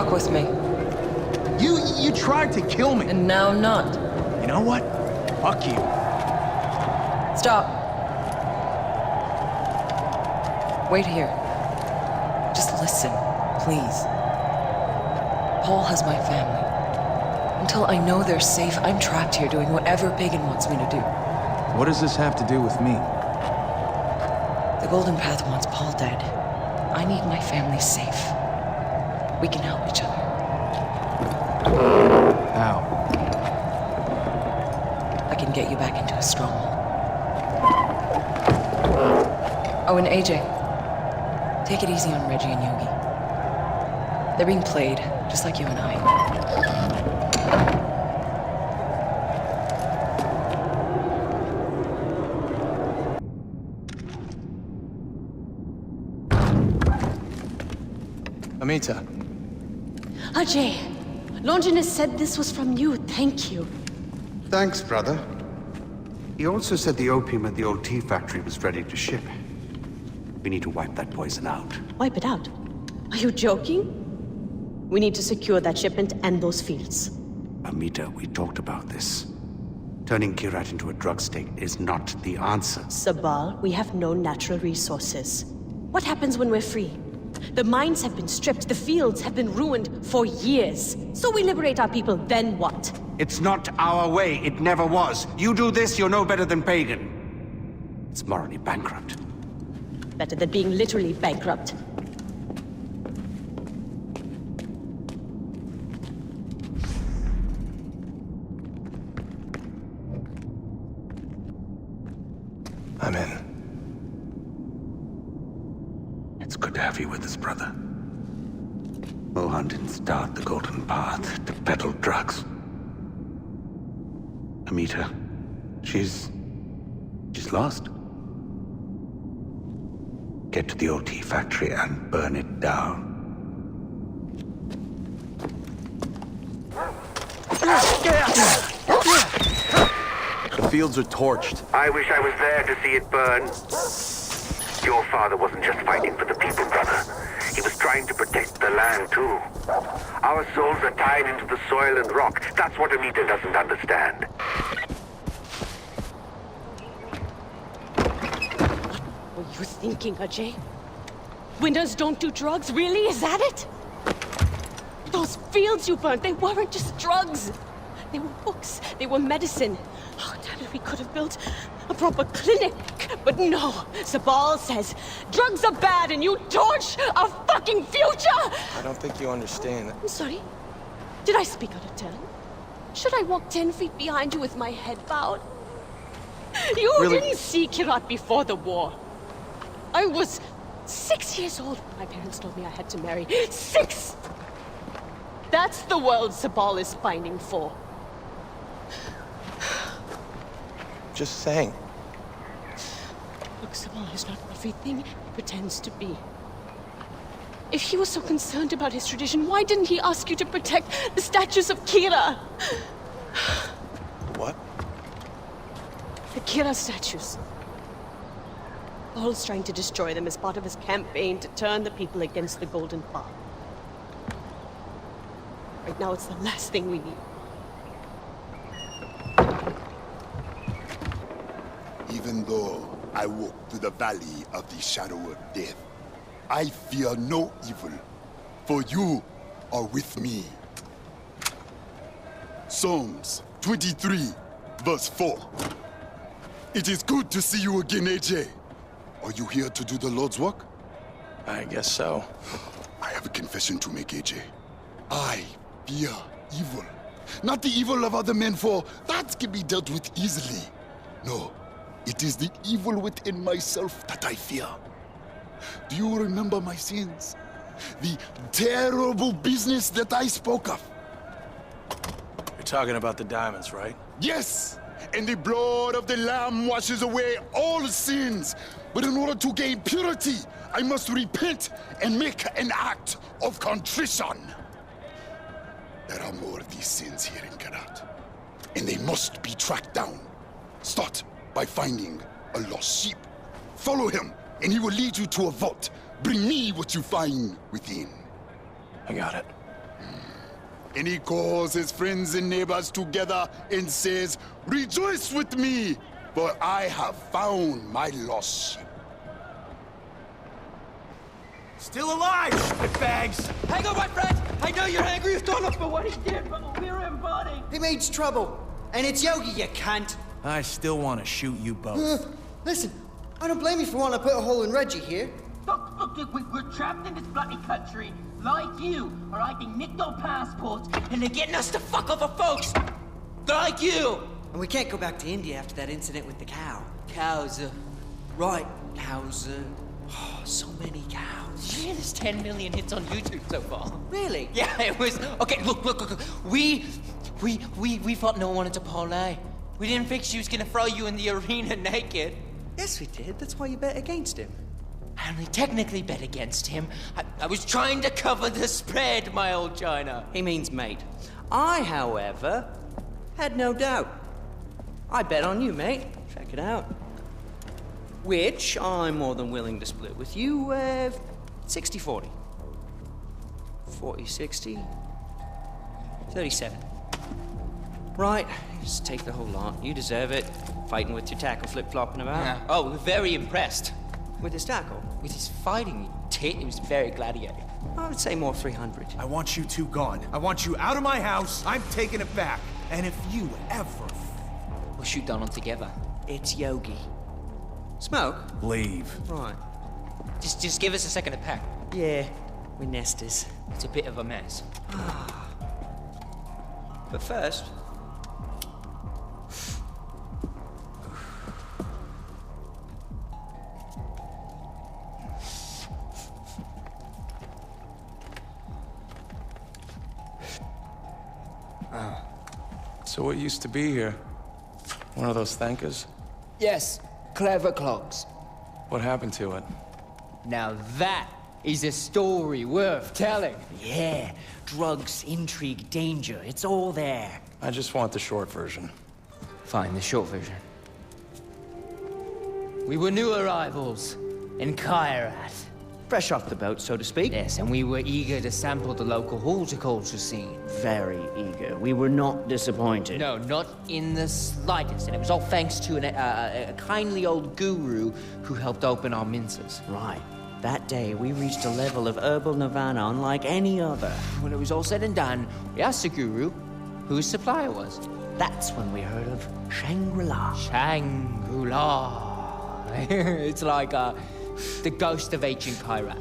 Walk with me. You tried to kill me. And now not. You know what? Fuck you. Stop. Wait here. Just listen, please. Paul has my family. Until I know they're safe, I'm trapped here doing whatever Pagan wants me to do. What does this have to do with me? The Golden Path wants Paul dead. I need my family safe. We can help each other. How? I can get you back into a stronghold. Oh, and AJ. Take it easy on Reggie and Yogi. They're being played, just like you and I. Amita. Ajay, Longinus said this was from you. Thank you. Thanks, brother. He also said the opium at the old tea factory was ready to ship. We need to wipe that poison out. Wipe it out? Are you joking? We need to secure that shipment and those fields. Amita, we talked about this. Turning Kirat into a drug state is not the answer. Sabal, we have no natural resources. What happens when we're free? The mines have been stripped, the fields have been ruined for years. So we liberate our people, then what? It's not our way. It never was. You do this, you're no better than Pagan. It's morally bankrupt. Better than being literally bankrupt. I'm in. It's good to have you with us, brother. Mohan didn't start the Golden Path to peddle drugs. Amita, she's lost. Get to the OT factory and burn it down. The fields are torched. I wish I was there to see it burn. Your father wasn't just fighting for the people, brother. He was trying to protect the land, too. Our souls are tied into the soil and rock. That's what Amita doesn't understand. What were you thinking, Ajay? Winners don't do drugs? Really? Is that it? Those fields you burned, they weren't just drugs. They were books. They were medicine. Oh, damn it, we could have built a proper clinic. But no, Sabal says drugs are bad and you torch our fucking future! I don't think you understand. I'm sorry. Did I speak out of turn? Should I walk 10 feet behind you with my head bowed? You Really? didn't see Kirat before the war. I was 6 years old when my parents told me I had to marry. 6! That's the world Sabal is pining for. Just saying. Look, Sabal is not everything he pretends to be. If he was so concerned about his tradition, why didn't he ask you to protect the statues of Kira? What? The Kira statues. Paul's trying to destroy them as part of his campaign to turn the people against the Golden Path. Right now, it's the last thing we need. Even though I walk through the valley of the shadow of death, I fear no evil, for you are with me. Psalms 23, verse 4. It is good to see you again, AJ. Are you here to do the Lord's work? I guess so. I have a confession to make, AJ. I fear evil. Not the evil of other men, for that can be dealt with easily. No, it is the evil within myself that I fear. Do you remember my sins? The terrible business that I spoke of? You're talking about the diamonds, right? Yes! And the blood of the Lamb washes away all sins. But in order to gain purity, I must repent and make an act of contrition. There are more of these sins here in Karat, and they must be tracked down. Start by finding a lost sheep. Follow him, and he will lead you to a vault. Bring me what you find within. I got it. And he calls his friends and neighbors together and says, "Rejoice with me, for I have found my lost sheep." Still alive, shitbags! Hang on, my friend! I know you're angry with Donald for what he did, but we're in body! He means trouble, and it's Yogi, you cunt! I still want to shoot you both. Listen, I don't blame you for wanting to put a hole in Reggie here. Look, we're trapped in this bloody country, like you, are hiding nicked our passports, and they're getting us to fuck other folks, like you! And we can't go back to India after that incident with the cow. Cows, Right, cows, oh, so many cows. Yeah, there's 10 million hits on YouTube so far. Really? Yeah, it was... Okay, look. We thought no one wanted to parlay. We didn't think she was gonna throw you in the arena naked. Yes, we did. That's why you bet against him. I only technically bet against him. I was trying to cover the spread, my old China. He means mate. I, however, had no doubt. I bet on you, mate. Check it out. Which I'm more than willing to split with you, 60-40. 40-60. 37. Right, just take the whole lot. You deserve it. Fighting with your tackle flip-flopping about. Yeah. Oh, we're very impressed. With his tackle? With his fighting tit, he was very gladiator. I would say more 300. I want you two gone. I want you out of my house. I'm taking it back. And if you ever... We'll shoot Donald together. It's Yogi. Smoke? Leave. Right. Just give us a second to pack. Yeah, we're nesters. It's a bit of a mess. But first... So what used to be here? One of those thankers? Yes, clever clogs. What happened to it? Now that is a story worth telling. Yeah, drugs, intrigue, danger, it's all there. I just want the short version. Fine, the short version. We were new arrivals in Kairat. Fresh off the boat, so to speak. Yes, and we were eager to sample the local horticulture scene. Very eager. We were not disappointed. No, not in the slightest. And it was all thanks to a kindly old guru who helped open our minces. Right. That day, we reached a level of herbal nirvana unlike any other. When it was all said and done, we asked the guru who his supplier was. That's when we heard of Shangri-La. Shangri-La. It's like the ghost of ancient Kairat.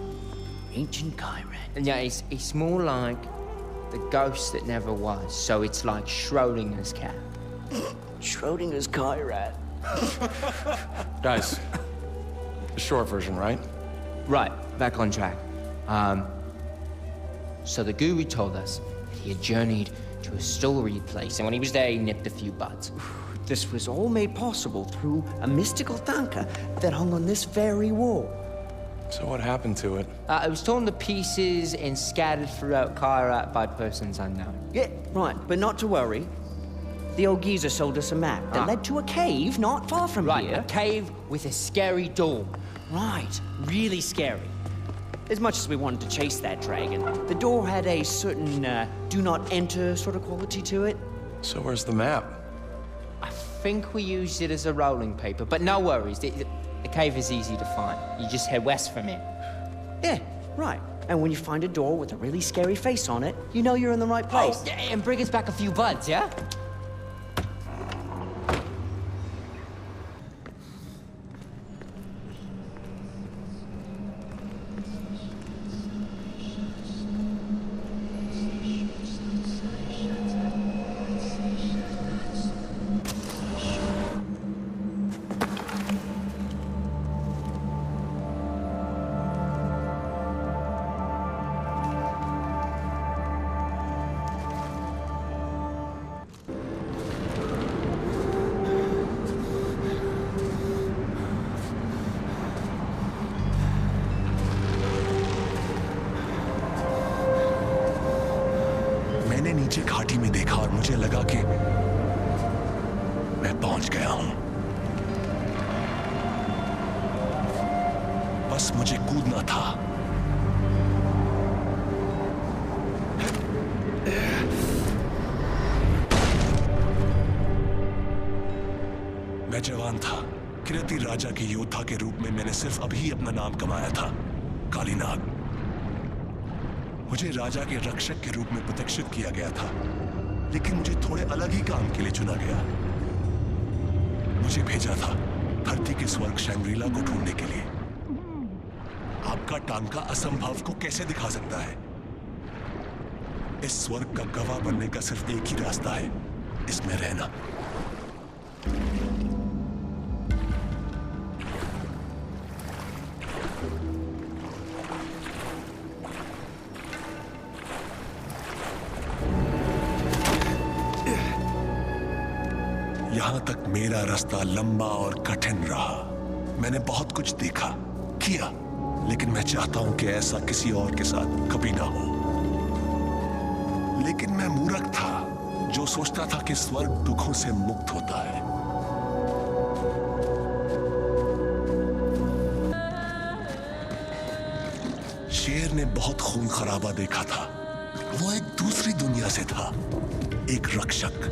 Ancient Kairat. And yeah, it's more like the ghost that never was. So it's like Schrodinger's cat. Schrodinger's Kairat. Guys, the short version, right? Right, back on track. So the guru told us that he had journeyed to a storied place, and when he was there, he nipped a few buds. This was all made possible through a mystical tanka that hung on this very wall. So what happened to it? It was torn to pieces and scattered throughout Kairat by persons unknown. Yeah, right, but not to worry. The old geezer sold us a map that led to a cave not far from here. Right, a cave with a scary door. Right, really scary. As much as we wanted to chase that dragon, the door had a certain do not enter sort of quality to it. So where's the map? I think we used it as a rolling paper, but no worries. The cave is easy to find. You just head west from it. Yeah, right. And when you find a door with a really scary face on it, you know you're in the right place. Oh, yeah, and bring us back a few buds, yeah? नीचे घाटी में देखा और मुझे लगा कि मैं पहुंच गया हूं। बस मुझे कूदना था। मैं जवान था। किरती राजा के योद्धा के रूप में मैंने सिर्फ अभी अपना नाम कमाया था, कालीनाग। मुझे राजा के रक्षक के रूप में प्रतिष्ठित किया गया था, लेकिन मुझे थोड़े अलग ही काम के लिए चुना गया। मुझे भेजा था धरती के स्वर्ग शैंग्री-ला को ढूंढने के लिए। आपका टांका असंभव को कैसे दिखा सकता है? इस स्वर्ग का गवाह बनने का सिर्फ एक ही रास्ता है, इसमें रहना। यहां तक मेरा रास्ता लंबा और कठिन रहा। मैंने बहुत कुछ देखा, किया, लेकिन मैं चाहता हूं कि ऐसा किसी और के साथ कभी ना हो। लेकिन मैं मूर्ख था जो सोचता था कि स्वर्ग दुखों से मुक्त होता है। शेर ने बहुत खून खराबा देखा था। वो एक दूसरी दुनिया से था, एक रक्षक।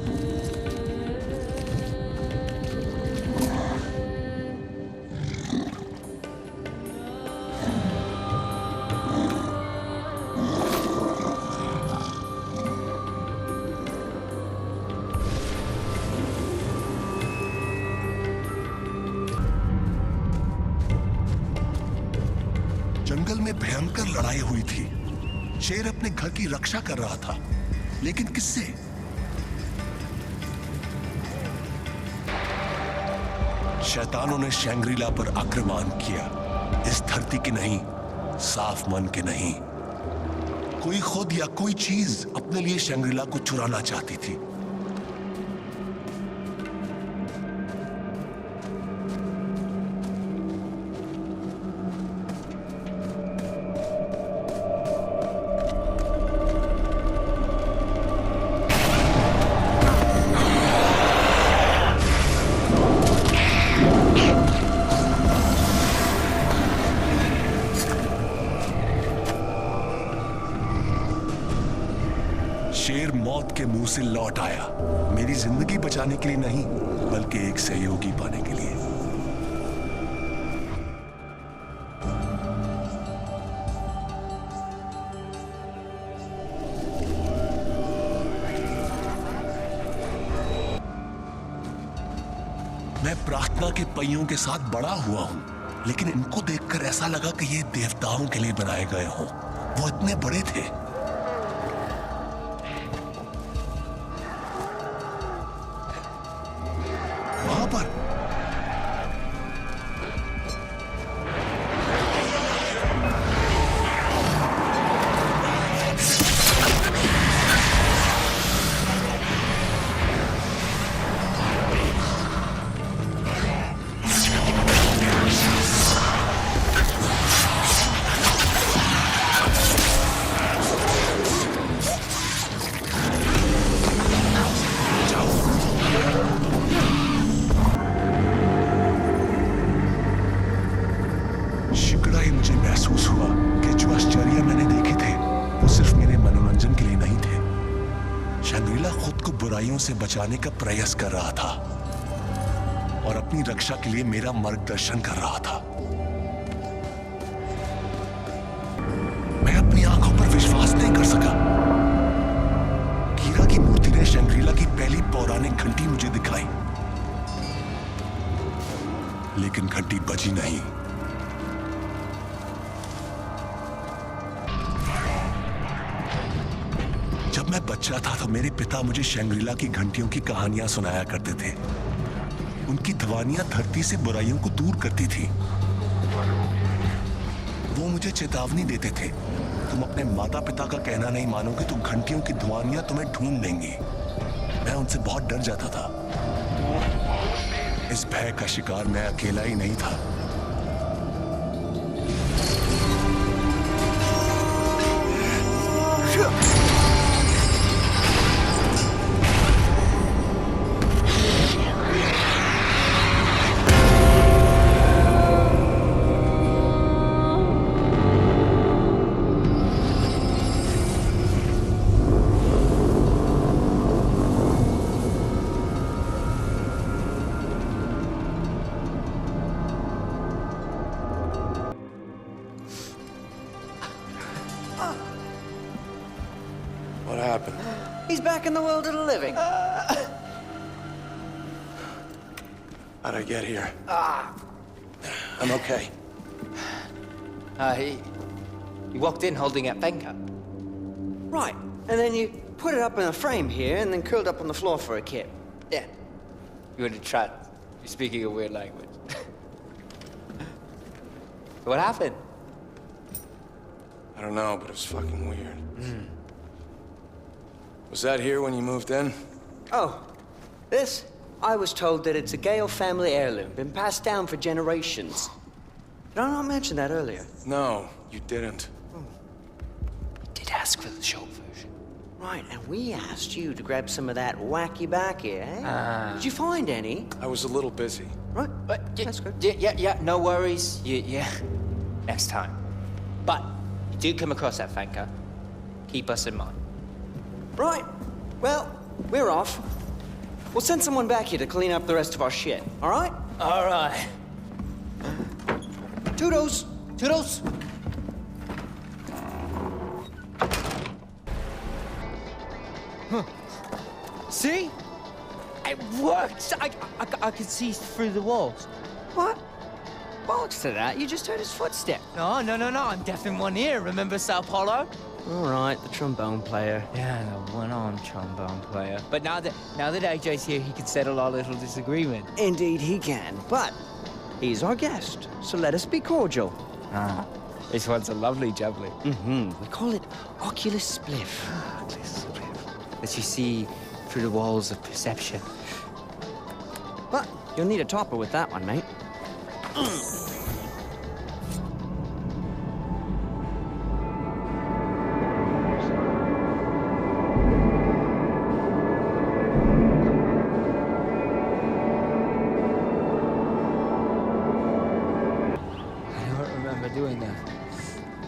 जंगल में भयंकर लड़ाई हुई थी। शेर अपने घर की रक्षा कर रहा था, लेकिन किससे? शैतानों ने शैंग्री-ला पर आक्रमण किया। इस धरती के नहीं, साफ मन के नहीं। कोई खुद या कोई चीज अपने लिए शैंग्री-ला को चुराना चाहती थी। शेर मौत के मुंह से लौट आया, मेरी जिंदगी बचाने के लिए नहीं, बल्कि एक सहयोगी पाने के लिए। मैं प्रार्थना के पहियों के साथ बड़ा हुआ हूं, लेकिन इनको देखकर ऐसा लगा कि ये देवताओं के लिए बनाए गए हों। वो इतने बड़े थे। वहां पर मुझे महसूस हुआ कि जो आश्चर्य मैंने देखे थे वो सिर्फ मेरे मनोरंजन के लिए नहीं थे। शैंग्री-ला खुद को बुराइयों से बचाने का प्रयास कर रहा था और अपनी रक्षा के लिए मेरा मार्गदर्शन कर रहा था। मैं अपनी आंखों पर विश्वास नहीं कर सका। कीरा की मूर्ति ने शैंग्री-ला की पहली पौराणिक घंटी मुझे दिखाई, लेकिन घंटी बजी नहीं। जब मैं बच्चा था तो मेरे पिता मुझे शैंग्री-ला की घंटियों की कहानियां सुनाया करते थे। उनकी ध्वनियां धरती से बुराइयों को दूर करती थी। वो मुझे चेतावनी देते थे, तुम अपने माता पिता का कहना नहीं मानोगे तो घंटियों की ध्वनियां तुम्हें ढूंढ लेंगी। मैं उनसे बहुत डर जाता था। इस भय का शिकार मैं अकेला ही नहीं था। back in the world of the living. How'd I get here? I'm okay. He walked in holding that banker. Right, and then you put it up in a frame here and then curled up on the floor for a kip. Yeah. You were in a trance. You're speaking a weird language. What happened? I don't know, but it was fucking weird. Was that here when you moved in? Oh, this? I was told that it's a GHALE family heirloom, been passed down for generations. Did I not mention that earlier? No, you didn't. Did ask for the short version. Right, and we asked you to grab some of that wacky backy, eh? Did you find any? I was a little busy. Right, but that's good. Yeah, no worries. Yeah, next time. But if you do come across that banker, keep us in mind. Right, well, we're off. We'll send someone back here to clean up the rest of our shit, all right? All right. Toodles! Toodles! Huh. See? It worked! I could see through the walls. What? Bollocks to that, you just heard his footstep. No, I'm deaf in one ear, remember Sao Paulo? All right, the trombone player. Yeah, the one-armed trombone player. But now that AJ's here, he can settle our little disagreement. Indeed he can, but he's our guest, so let us be cordial. This one's a lovely jubbly. We call it Oculus Spliff. Oculus Spliff. That you see through the walls of perception. But you'll need a topper with that one, mate. Doing that.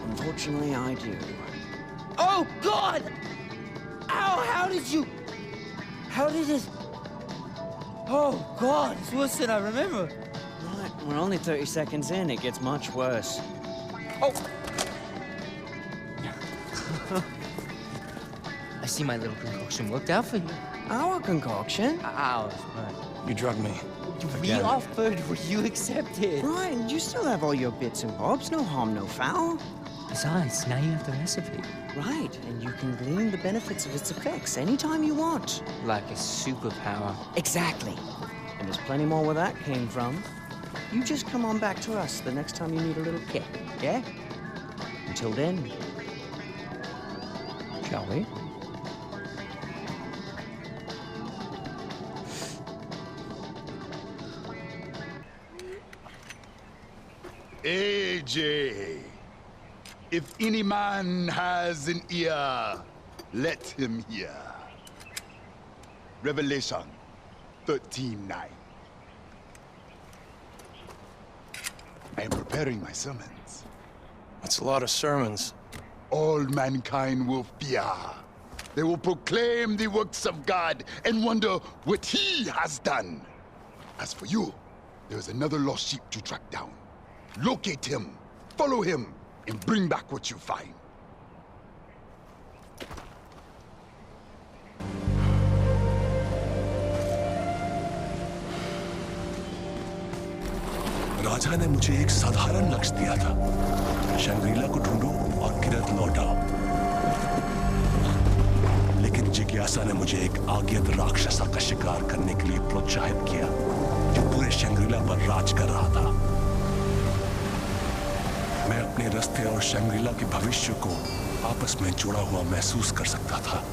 Unfortunately, I do. Oh, God! Ow, how did it... Oh, God, it's worse than I remember. Right, we're only 30 seconds in. It gets much worse. Oh! I see my little concoction worked out for you. Our concoction? Ours, right. You drugged me. We offered, were you accepted? Right, and you still have all your bits and bobs. No harm, no foul. Besides, now you have the recipe. Right, and you can glean the benefits of its effects anytime you want. Like a superpower. Exactly. And there's plenty more where that came from. You just come on back to us the next time you need a little kick, yeah? Until then, shall we? AJ, if any man has an ear, let him hear. Revelation 13:9. I am preparing my sermons. That's a lot of sermons. All mankind will fear. They will proclaim the works of God and wonder what he has done. As for you, there is another lost sheep to track down. Locate him, follow him, and bring back what you find. राजा ने मुझे एक साधारण लक्ष्य दिया था। Shangrila को ढूंढो और किरत लौटाओ। लेकिन जिज्ञासा ने मुझे एक अज्ञात राक्षसा का शिकार करने के लिए प्रोत्साहित किया, जो पूरे शंग्रीला पर राज कर रहा था। मैं अपने रास्ते और शंग्रीला के भविष्य को आपस में जुड़ा हुआ महसूस कर सकता था।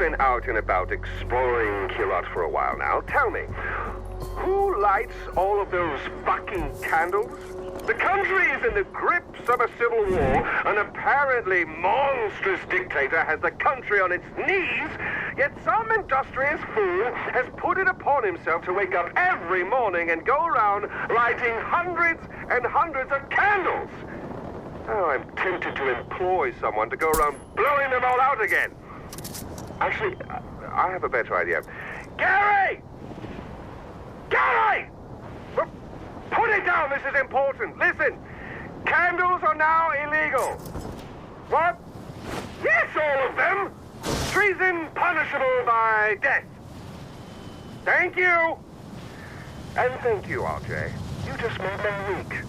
been out and about exploring Kirat for a while now. Tell me, who lights all of those fucking candles? The country is in the grips of a civil war. An apparently monstrous dictator has the country on its knees, yet some industrious fool has put it upon himself to wake up every morning and go around lighting hundreds and hundreds of candles. Oh, I'm tempted to employ someone to go around blowing them all out again. Actually, I have a better idea. Gary! Gary! Put it down, this is important. Listen, candles are now illegal. What? Yes, all of them. Treason punishable by death. Thank you. And thank you, RJ. You just made my week.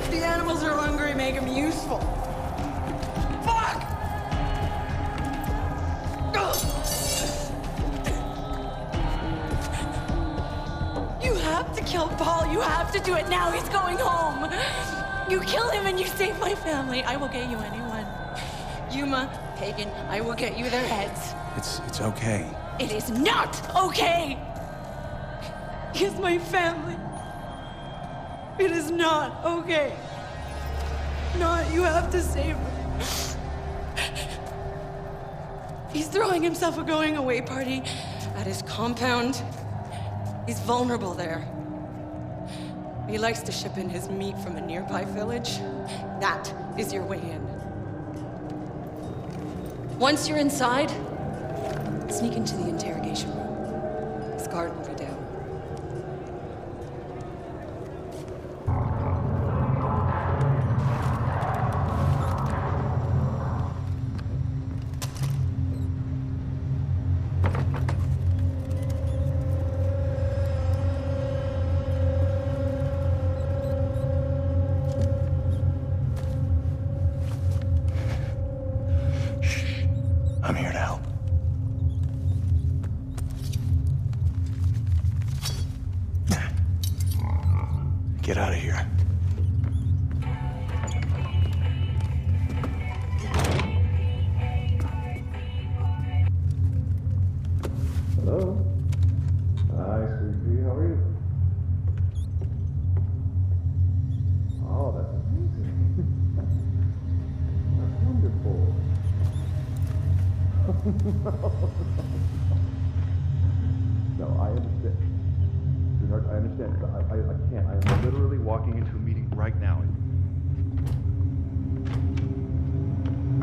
The animals are hungry, make them useful. Fuck! You have to kill Paul. You have to do it now. He's going home. You kill him and you save my family. I will get you anyone. Yuma, Pagan, I will get you their heads. It's okay. It is not okay! He's my family. It is not okay. Not, you have to save him. He's throwing himself a going away party at his compound. He's vulnerable there. He likes to ship in his meat from a nearby village. That is your way in. Once you're inside, sneak into the interrogation room. His guard will be down. I'm here to help. Get out of here. Hello? Hi, sweetie. How are you? Oh, that's amazing. That's wonderful. No, I understand. Sweetheart, I understand. I can't. I am literally walking into a meeting right now.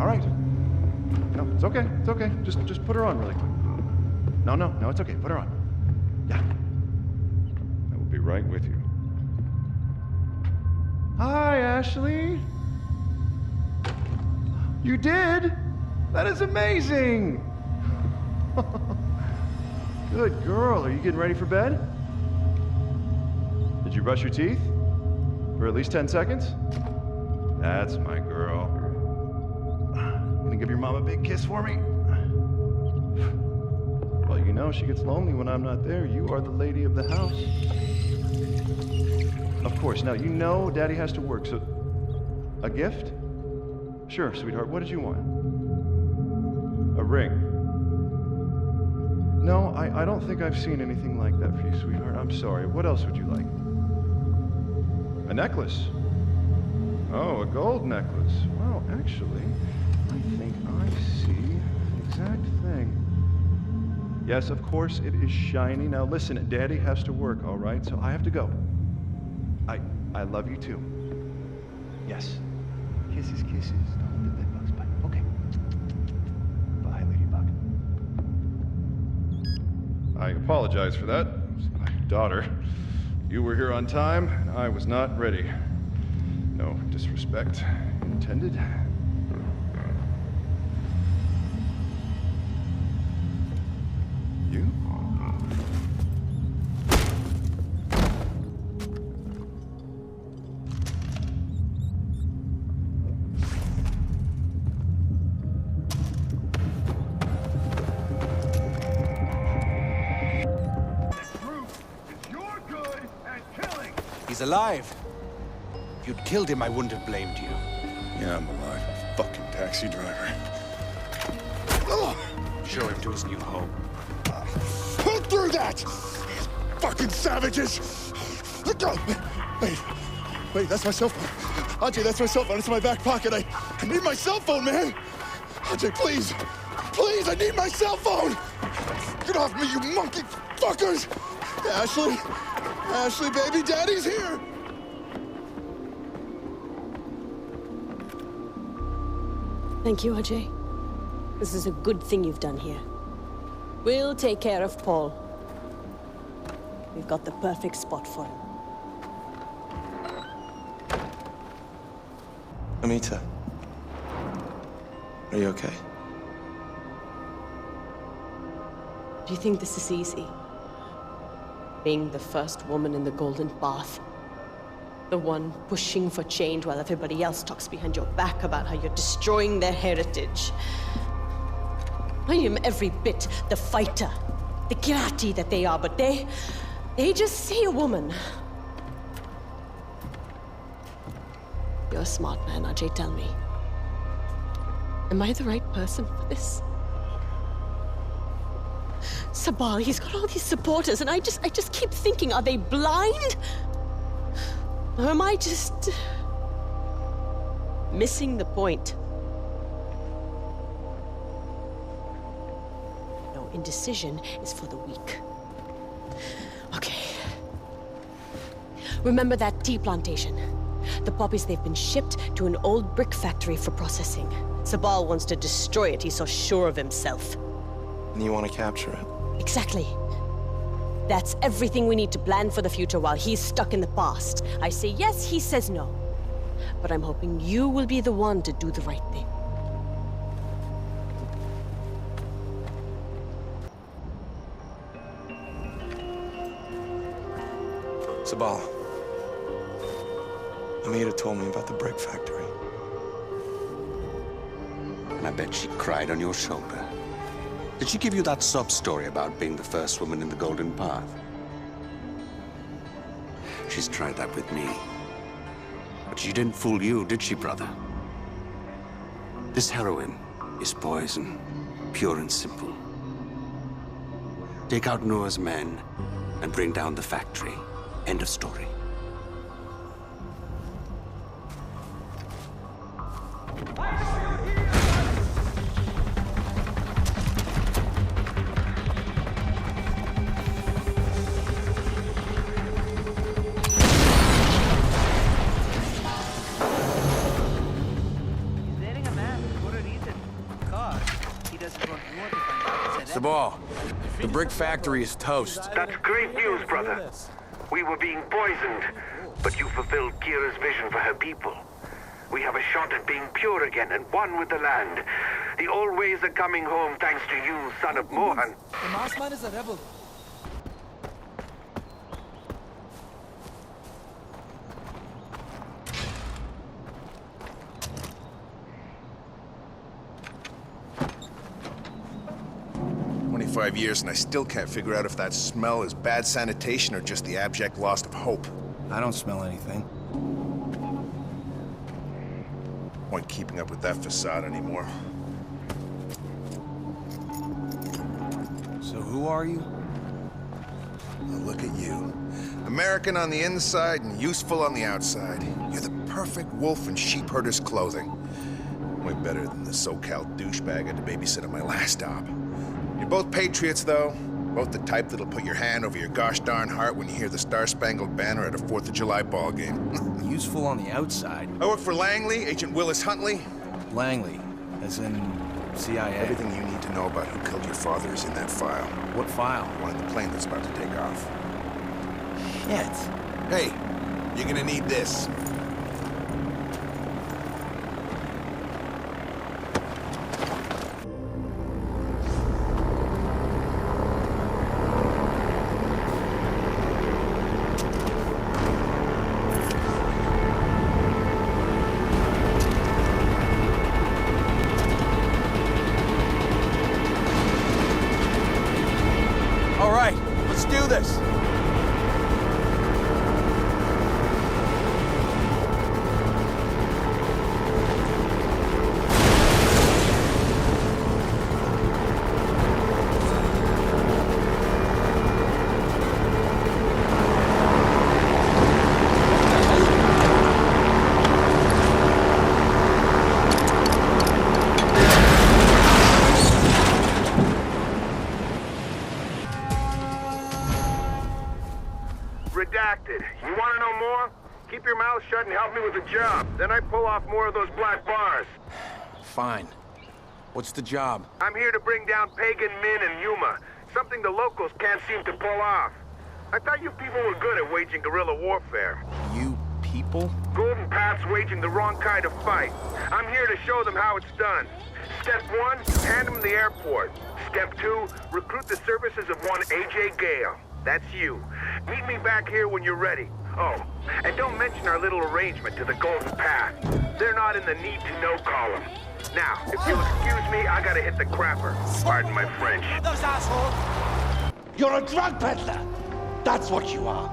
All right. No, it's okay. It's okay. Just put her on really quick. No, it's okay. Put her on. Yeah. I will be right with you. Hi, Ashley. You did? That is amazing! Good girl. Are you getting ready for bed? Did you brush your teeth? For at least 10 seconds? That's my girl. Gonna give your mom a big kiss for me? Well, you know she gets lonely when I'm not there. You are the lady of the house. Of course. Now, you know Daddy has to work, so... A gift? Sure, sweetheart. What did you want? A ring. No, I don't think I've seen anything like that for you, sweetheart. I'm sorry. What else would you like? A necklace? Oh, a gold necklace. Well, actually, I think I see the exact thing. Yes, of course, it is shiny. Now listen, Daddy has to work, all right? So I have to go. I love you too. Yes. Kisses, kisses. Don't let the bed bugs bite. Okay. Bye, Ladybug. I apologize for that. It's my daughter. You were here on time, and I was not ready. No disrespect intended. You? He's alive. If you'd killed him, I wouldn't have blamed you. Yeah, I'm alive. Fucking taxi driver. Show him to his new home. Pull through that! Fucking savages! Let go! Wait, that's my cell phone. Ajay, that's my cell phone. It's in my back pocket. I need my cell phone, man! Ajay, please! Please, I need my cell phone! Get off me, you monkey fuckers! Ashley! Ashley, baby, Daddy's here! Thank you, Ajay. This is a good thing you've done here. We'll take care of Paul. We've got the perfect spot for him. Amita. Are you okay? Do you think this is easy? Being the first woman in the Golden Path. The one pushing for change while everybody else talks behind your back about how you're destroying their heritage. I am every bit the fighter, the kirati that they are, but they just see a woman. You're a smart man, Ajay, tell me. Am I the right person for this? Sabal, he's got all these supporters, and I just keep thinking, are they blind? Or am I just missing the point? No, indecision is for the weak. Okay. Remember that tea plantation? The poppies, they've been shipped to an old brick factory for processing. Sabal wants to destroy it, he's so sure of himself. And you want to capture it? Exactly. That's everything we need to plan for the future while he's stuck in the past. I say yes, he says no. But I'm hoping you will be the one to do the right thing. Sabal. Amita told me about the brick factory. And I bet she cried on your shoulder. Did she give you that sob story about being the first woman in the Golden Path? She's tried that with me. But she didn't fool you, did she, brother? This heroin is poison, pure and simple. Take out Noah's men and bring down the factory. End of story. Sabal, the brick factory is toast. That's great news, brother. We were being poisoned, but you fulfilled Kira's vision for her people. We have a shot at being pure again and one with the land. The old ways are coming home thanks to you, son of Mohan. The masked man is a rebel. Years and I still can't figure out if that smell is bad sanitation or just the abject loss of hope. I don't smell anything. Point keeping up with that facade anymore. So who are you? Well, look at you. American on the inside and useful on the outside. You're the perfect wolf in sheep herder's clothing. Way better than the SoCal douchebag I had to babysit at my last stop. You're both patriots, though. Both the type that'll put your hand over your gosh darn heart when you hear the Star-Spangled Banner at a 4th of July ball game. Useful on the outside. I work for Langley, Agent Willis Huntley. Langley, as in CIA. Everything you need to know about who killed your father is in that file. What file? One in the plane that's about to take off. Shit. Hey, you're gonna need this. All right, let's do this. Redacted. You want to know more? Keep your mouth shut and help me with the job. Then I pull off more of those black bars. Fine. What's the job? I'm here to bring down Pagan Min and Yuma. Something the locals can't seem to pull off. I thought you people were good at waging guerrilla warfare. You people? Golden Path's waging the wrong kind of fight. I'm here to show them how it's done. Step 1, hand them the airport. Step 2, recruit the services of one AJ Gale. That's you. Meet me back here when you're ready. Oh, and don't mention our little arrangement to the Golden Path. They're not in the need-to-know column. Now, if you'll excuse me, I gotta hit the crapper. Pardon my French. Those assholes! You're a drug peddler! That's what you are.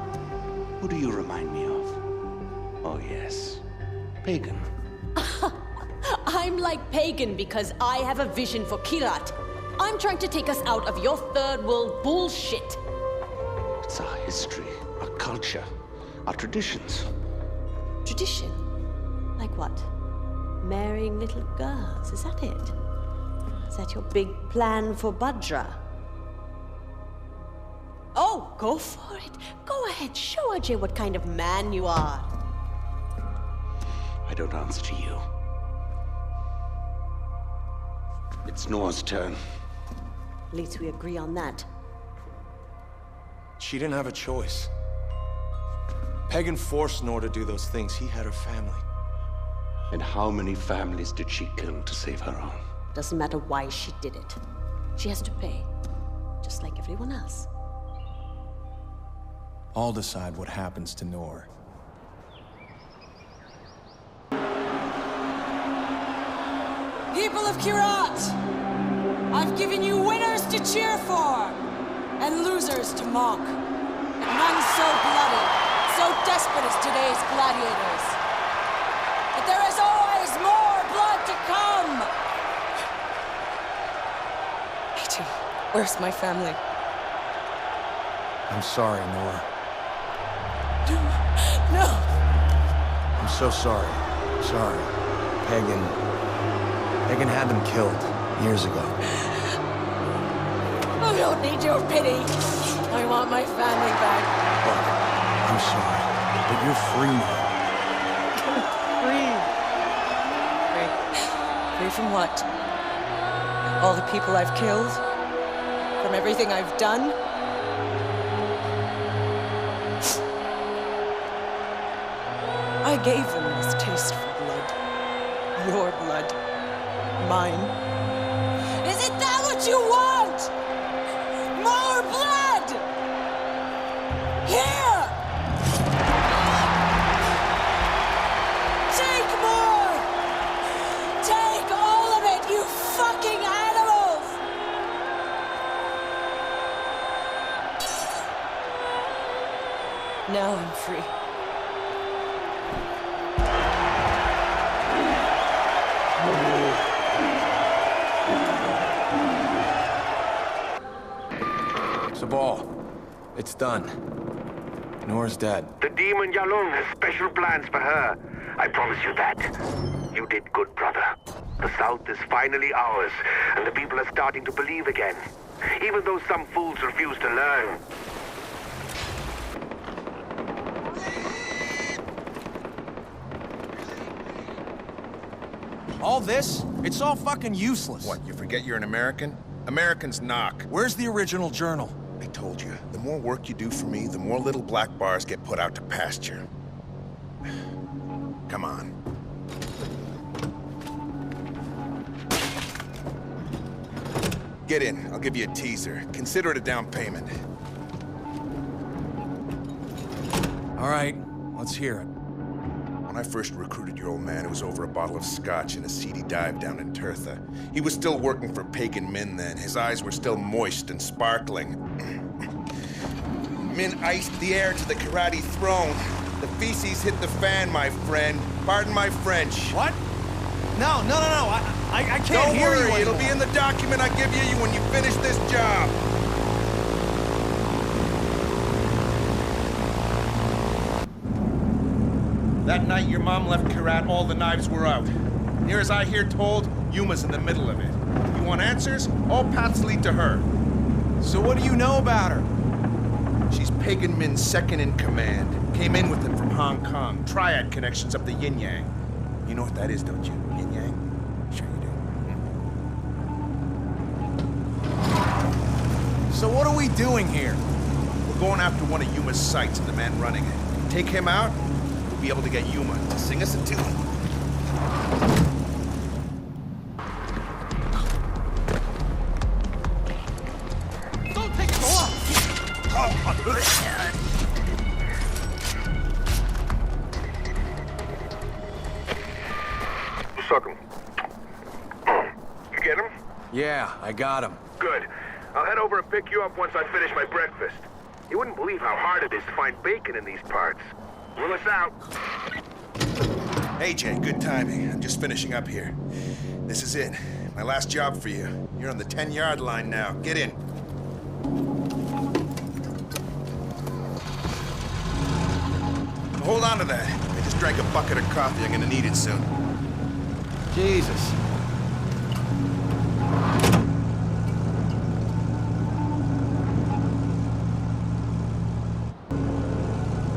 Who do you remind me of? Oh, yes. Pagan. I'm like Pagan because I have a vision for Kyrat. I'm trying to take us out of your third world bullshit. It's our history, our culture, our traditions. Tradition? Like what? Marrying little girls, is that it? Is that your big plan for Bhadra? Oh, go for it. Go ahead, show Ajay what kind of man you are. I don't answer to you. It's Noah's turn. At least we agree on that. She didn't have a choice. Pagan forced Noor to do those things. He had her family. And how many families did she kill to save her own? Doesn't matter why she did it. She has to pay. Just like everyone else. I'll decide what happens to Noor. People of Kyrat! I've given you winners to cheer for, and losers to mock. But none so bloody, so desperate as today's gladiators. But there is always more blood to come! Me too. Where's my family? I'm sorry, Noor. No! I'm so sorry. Sorry. Pagan had them killed years ago. I don't need your pity. I want my family back. Look, I'm sorry, but you're free now. Free? Free from what? All the people I've killed? From everything I've done? I gave them this taste for blood. Your blood. Mine. Is it that what you want? More blood! Here! Take more! Take all of it, you fucking animals! Now I'm free. Sabal, it's done. Noor's dead. The demon Yalung has special plans for her. I promise you that. You did good, brother. The South is finally ours, and the people are starting to believe again. Even though some fools refuse to learn. All this? It's all fucking useless. What, you forget you're an American? Americans knock. Where's the original journal? I told you, the more work you do for me, the more little black bars get put out to pasture. Come on. Get in. I'll give you a teaser. Consider it a down payment. All right, let's hear it. When I first recruited your old man, it was over a bottle of scotch in a seedy dive down in Tirtha. He was still working for Pagan Min then. His eyes were still moist and sparkling. Min iced the heir to the karate throne. The feces hit the fan, my friend. Pardon my French. What? No. I can't Don't hear you worry, it'll be anymore. in the document I give you when you finish this job. That night your mom left Kyrat, all the knives were out. Near as I hear told, Yuma's in the middle of it. You want answers? All paths lead to her. So what do you know about her? She's Pagan Min's second-in-command. Came in with him from Hong Kong. Triad connections up the yin-yang. You know what that is, don't you? Yin-yang? Sure you do. So what are we doing here? We're going after one of Yuma's sites and the man running it. Take him out, we'll be able to get Yuma to sing us a tune. Don't take it off! Suck him. You get him? Yeah, I got him. Good. I'll head over and pick you up once I finish my breakfast. You wouldn't believe how hard it is to find bacon in these parts. Willis out. Hey, Jay, good timing. I'm just finishing up here. This is it. My last job for you. You're on the 10-yard line now. Get in. Hold on to that. I just drank a bucket of coffee. I'm gonna need it soon. Jesus.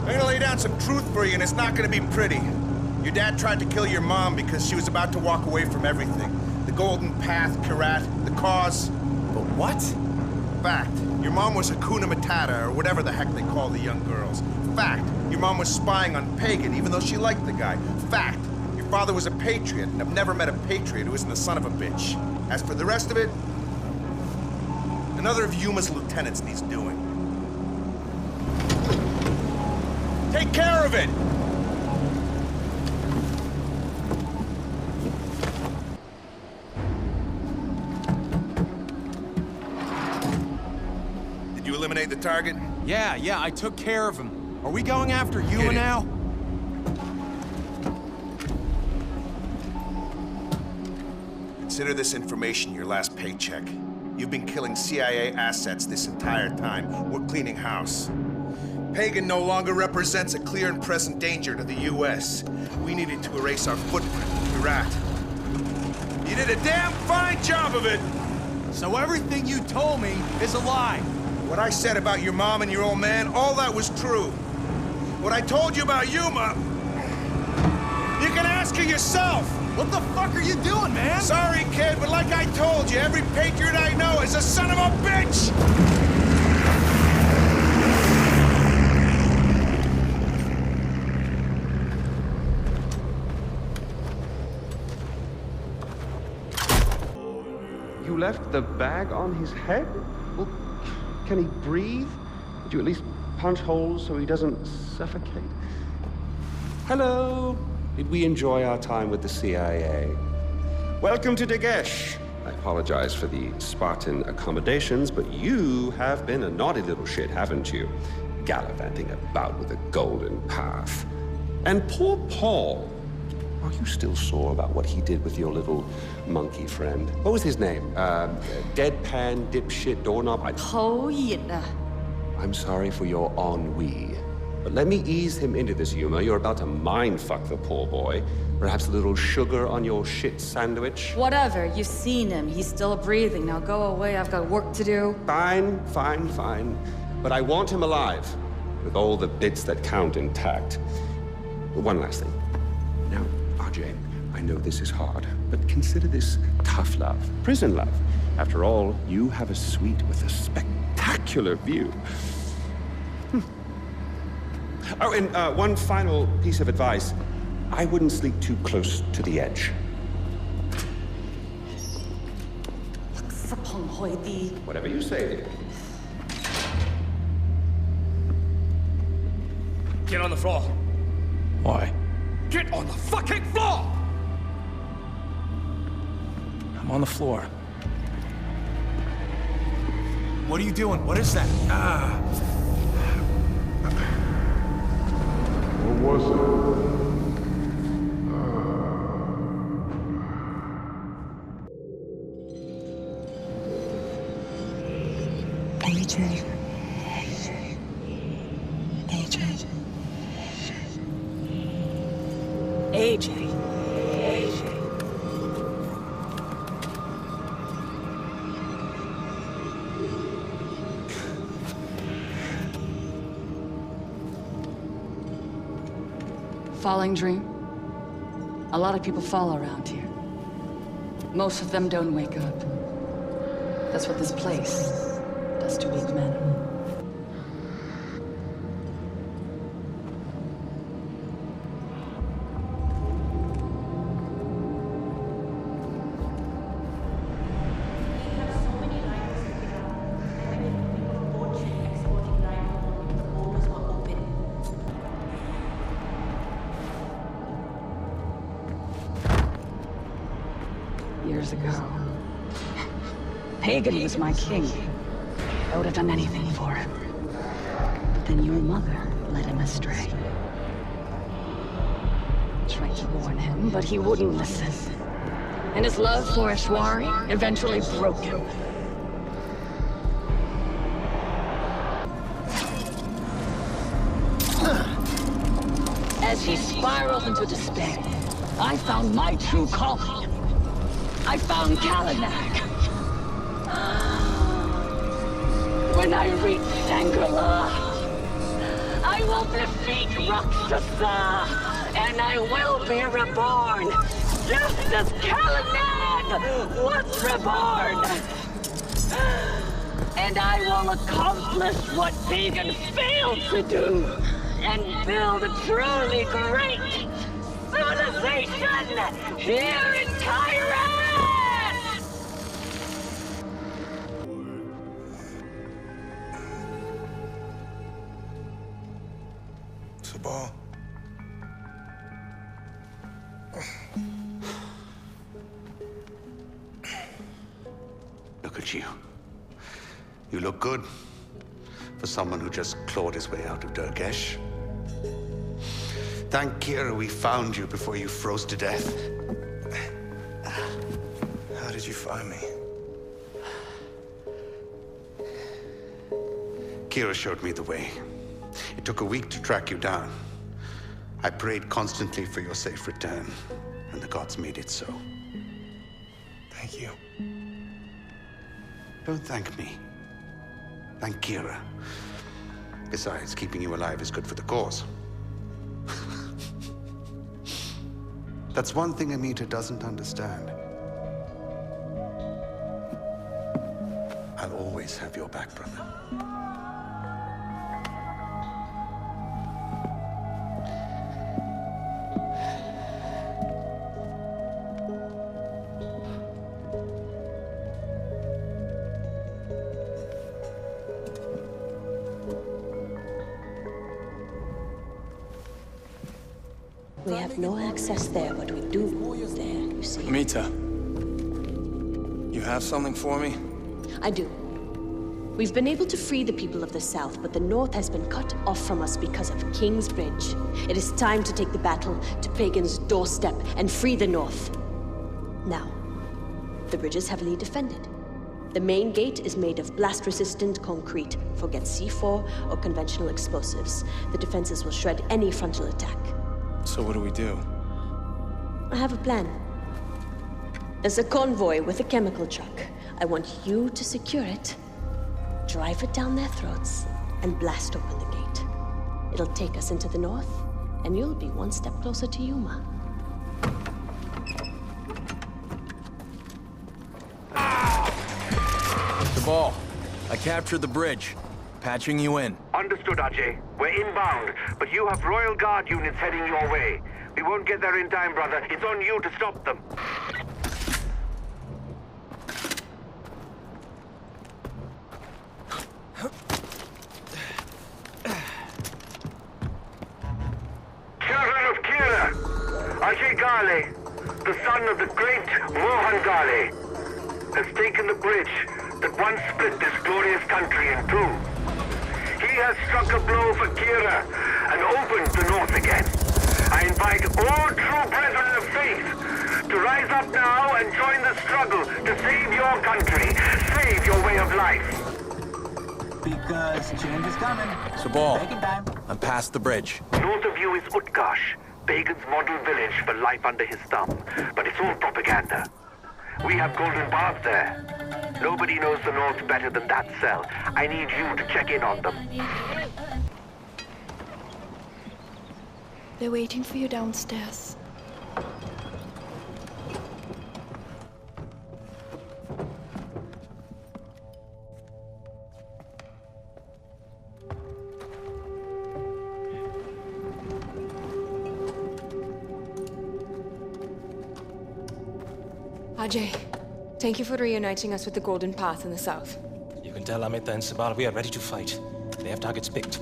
I'm gonna lay down some truth for you, and it's not gonna be pretty. Your dad tried to kill your mom because she was about to walk away from everything. The Golden Path, Karat, the cause. But what? Fact. Your mom was Hakuna Matata, or whatever the heck they call the young girls. Fact. Your mom was spying on Pagan, even though she liked the guy. Fact. Your father was a patriot, and I've never met a patriot who isn't the son of a bitch. As for the rest of it, another of Yuma's lieutenants needs doing. Take care of it! Did you eliminate the target? Yeah, I took care of him. Are we going after Yuma now? Consider this information your last paycheck. You've been killing CIA assets this entire time. We're cleaning house. Pagan no longer represents a clear and present danger to the U.S. We needed to erase our footprint with Karat. You did a damn fine job of it! So everything you told me is a lie? What I said about your mom and your old man, all that was true. What I told you about Yuma, you can ask her yourself! What the fuck are you doing, man? Sorry, kid, but like I told you, every patriot I know is a son of a bitch! You left the bag on his head? Well, can he breathe? Did you at least punch holes so he doesn't suffocate? Hello. Did we enjoy our time with the CIA? Welcome to Dagesh. I apologize for the Spartan accommodations, but you have been a naughty little shit, haven't you? Gallivanting about with a golden path. And poor Paul. Are you still sore about what he did with your little monkey friend? What was his name? Deadpan, dipshit, doorknob? I'm sorry for your ennui. But let me ease him into this, Yuma. You're about to mind-fuck the poor boy. Perhaps a little sugar on your shit sandwich? Whatever. You've seen him. He's still breathing. Now go away. I've got work to do. Fine. But I want him alive, with all the bits that count intact. One last thing. Now, RJ, I know this is hard, but consider this tough love, prison love. After all, you have a suite with a spectacular view. Oh, and one final piece of advice. I wouldn't sleep too close to the edge. Whatever you say, dear. Get on the floor. Why? Get on the fucking floor! I'm on the floor. What are you doing? What is that? What was it? AJ. falling dream? A lot of people fall around here. Most of them don't wake up. That's what this place does to weak men. Years ago, Pagan was my king. I would have done anything for him. But then your mother led him astray. Tried to warn him, but he wouldn't listen. And his love for Ashwari eventually broke him. As he spiraled into despair, I found my true calling. I found Kalanak. When I reach Shangri-La, I will defeat Rakshasa, and I will be reborn, just as Kalanak was reborn. And I will accomplish what Pagan failed to do, and build a truly great civilization here in Cairo! Sabal. Look at you. You look good for someone who just clawed his way out of Durgesh. Thank Kira we found you before you froze to death. How did you find me? Kira showed me the way. It took a week to track you down. I prayed constantly for your safe return, and the gods made it so. Thank you. Don't thank me. Thank Kira. Besides, keeping you alive is good for the cause. That's one thing Amita doesn't understand. I'll always have your back, brother. We have no access there, but we do there, you see. Amita, you have something for me? I do. We've been able to free the people of the South, but the North has been cut off from us because of King's Bridge. It is time to take the battle to Pagan's doorstep and free the North. Now, the bridge is heavily defended. The main gate is made of blast-resistant concrete. Forget C4 or conventional explosives. The defenses will shred any frontal attack. So what do we do? I have a plan. There's a convoy with a chemical truck. I want you to secure it, drive it down their throats, and blast open the gate. It'll take us into the North, and you'll be one step closer to Yuma. The ball. I captured the bridge. Patching you in. Understood, Ajay. We're inbound, but you have Royal Guard units heading your way. We won't get there in time, brother. It's on you to stop them. Children of Kira, Ajay GHALE, the son of the great Mohan GHALE, has taken the bridge that once split this glorious country in two. He has struck a blow for Kira and opened the North again. I invite all true brethren of faith to rise up now and join the struggle to save your country, save your way of life. Because change is coming. Sabal, Taking time. I'm past the bridge. North of you is Utkarsh, Pagan's model village for life under his thumb. But it's all propaganda. We have golden bars there. Nobody knows the North better than that cell. I need you to check in on them. They're waiting for you downstairs. Ajay, thank you for reuniting us with the Golden Path in the south. You can tell Amita and Sabal we are ready to fight. They have targets picked.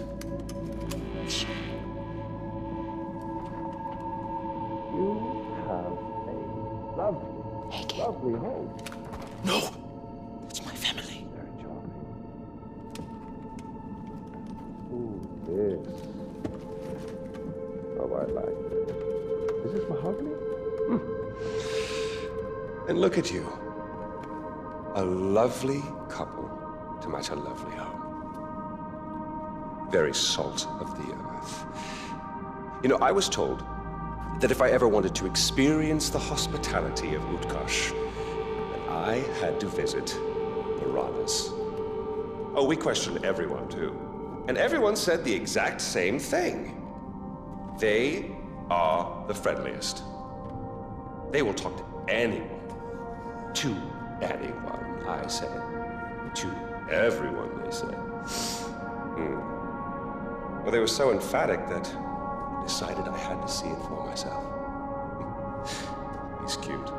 Lovely home. No! It's my family. Very charming. Ooh, this. Oh, I like this. Is this mahogany? And look at you. A lovely couple to match a lovely home. Very salt of the earth. You know, I was told that if I ever wanted to experience the hospitality of Utkarsh, that I had to visit the Ranas. Oh, we questioned everyone, too. And everyone said the exact same thing. They are the friendliest. They will talk to anyone. To anyone, I said. To everyone, they said. Well, they were so emphatic that I decided I had to see it for myself. He's cute.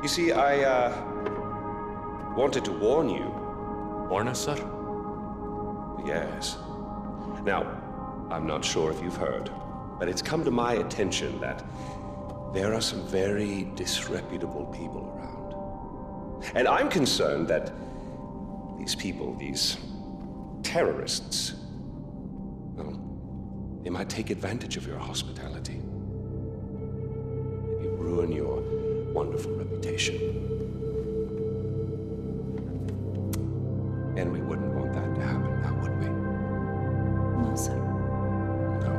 You see, I wanted to warn you. Warn us, sir? Yes. Now, I'm not sure if you've heard, but it's come to my attention that there are some very disreputable people around. And I'm concerned that these people, these terrorists, well, they might take advantage of your hospitality. Maybe ruin your wonderful reputation. And we wouldn't want that to happen, now would we? No, sir. No.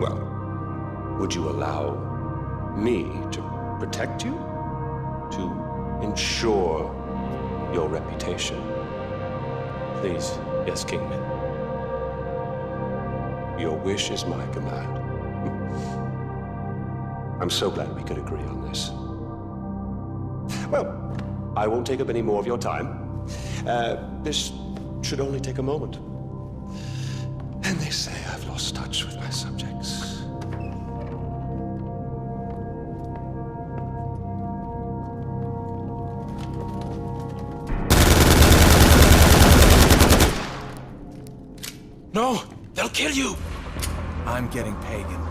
Well, would you allow me to protect you? To ensure your reputation? Please, yes, Kingman. Your wish is my command. I'm so glad we could agree on this. Well, I won't take up any more of your time. This should only take a moment. And they say I've lost touch with my subjects. No! They'll kill you! I'm getting pagan.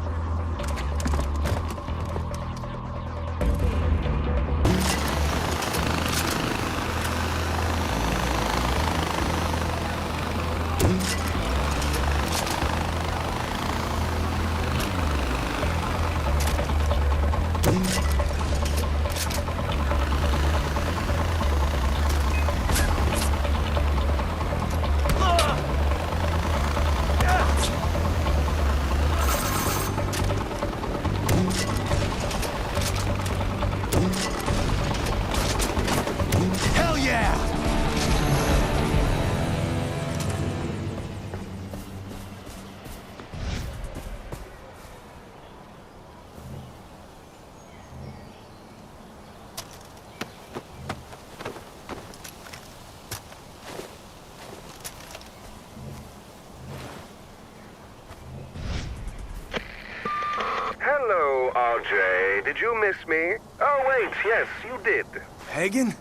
Hello, RJ. Did you miss me? Oh, wait, yes, you did. Hagen?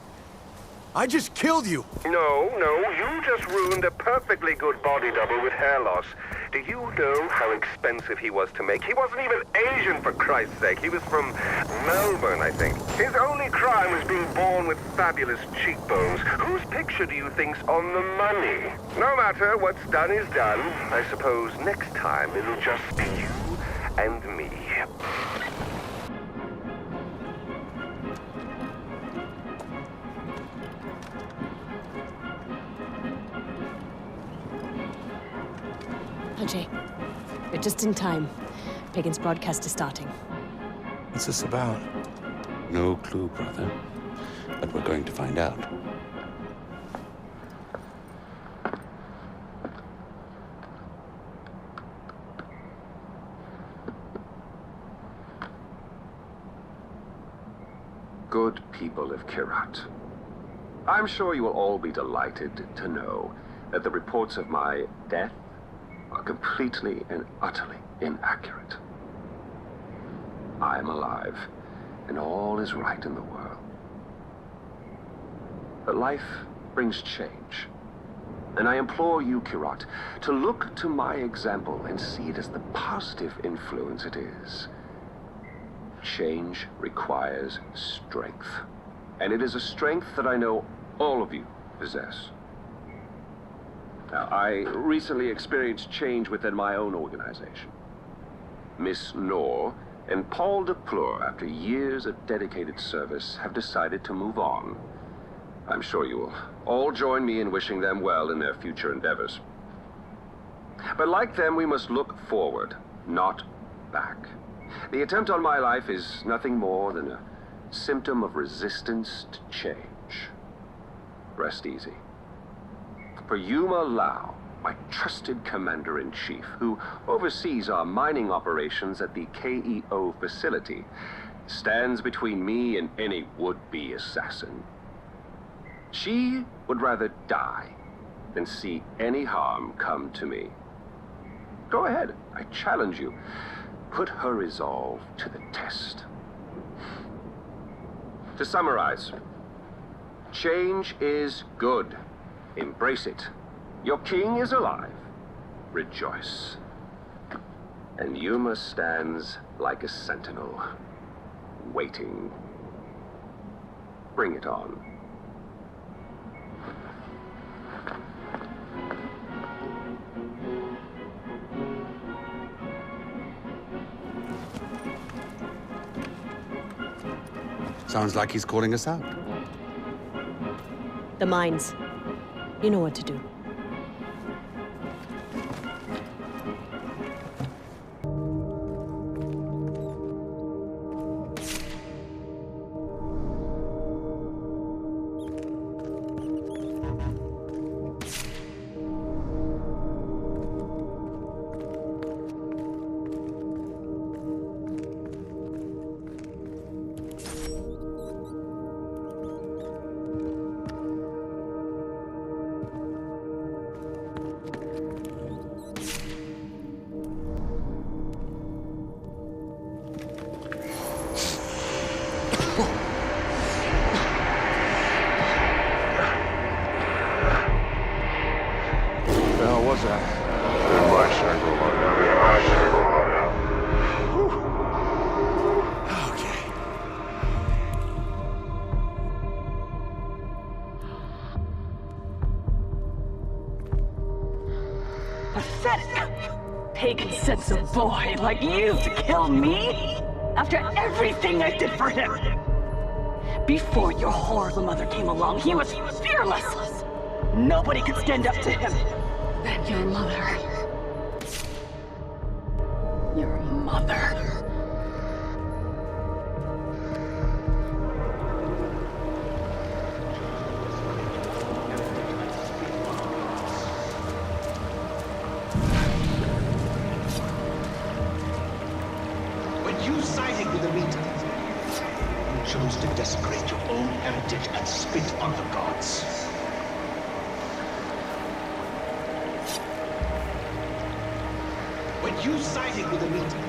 I just killed you! No, you just ruined a perfectly good body double with hair loss. Do you know how expensive he was to make? He wasn't even Asian, for Christ's sake. He was from Melbourne, I think. His only crime was being born with fabulous cheekbones. Whose picture do you think's on the money? No matter, what's done is done. I suppose next time it'll just be you and me. Ajay, you're just in time. Pagan's broadcast is starting. What's this about? No clue, brother. But we're going to find out. good people of Kyrat. I'm sure you will all be delighted to know that the reports of my death are completely and utterly inaccurate. I am alive, and all is right in the world. But life brings change, and I implore you, Kyrat, to look to my example and see it as the positive influence it is. Change requires strength, and it is a strength that I know all of you possess. Now, I recently experienced change within my own organization. Miss Noor and Paul de Pleur, after years of dedicated service, have decided to move on. I'm sure you will all join me in wishing them well in their future endeavors. But like them, we must look forward, not back. The attempt on my life is nothing more than a symptom of resistance to change. Rest easy. For Yuma Lau, my trusted commander-in-chief, who oversees our mining operations at the KEO facility, stands between me and any would-be assassin. She would rather die than see any harm come to me. Go ahead, I challenge you. Put her resolve to the test. To summarize, change is good. Embrace it. Your king is alive. Rejoice. And Yuma stands like a sentinel, waiting. Bring it on. Sounds like he's calling us out. The mines. You know what to do. Pagan sends a boy like you to kill me? After everything I did for him? Before your horrible mother came along, he was fearless. Nobody could stand up to him. Then your mother. Your mother. You sided with the Meter. You chose to desecrate your own heritage and spit on the gods. When you sided with the Meter,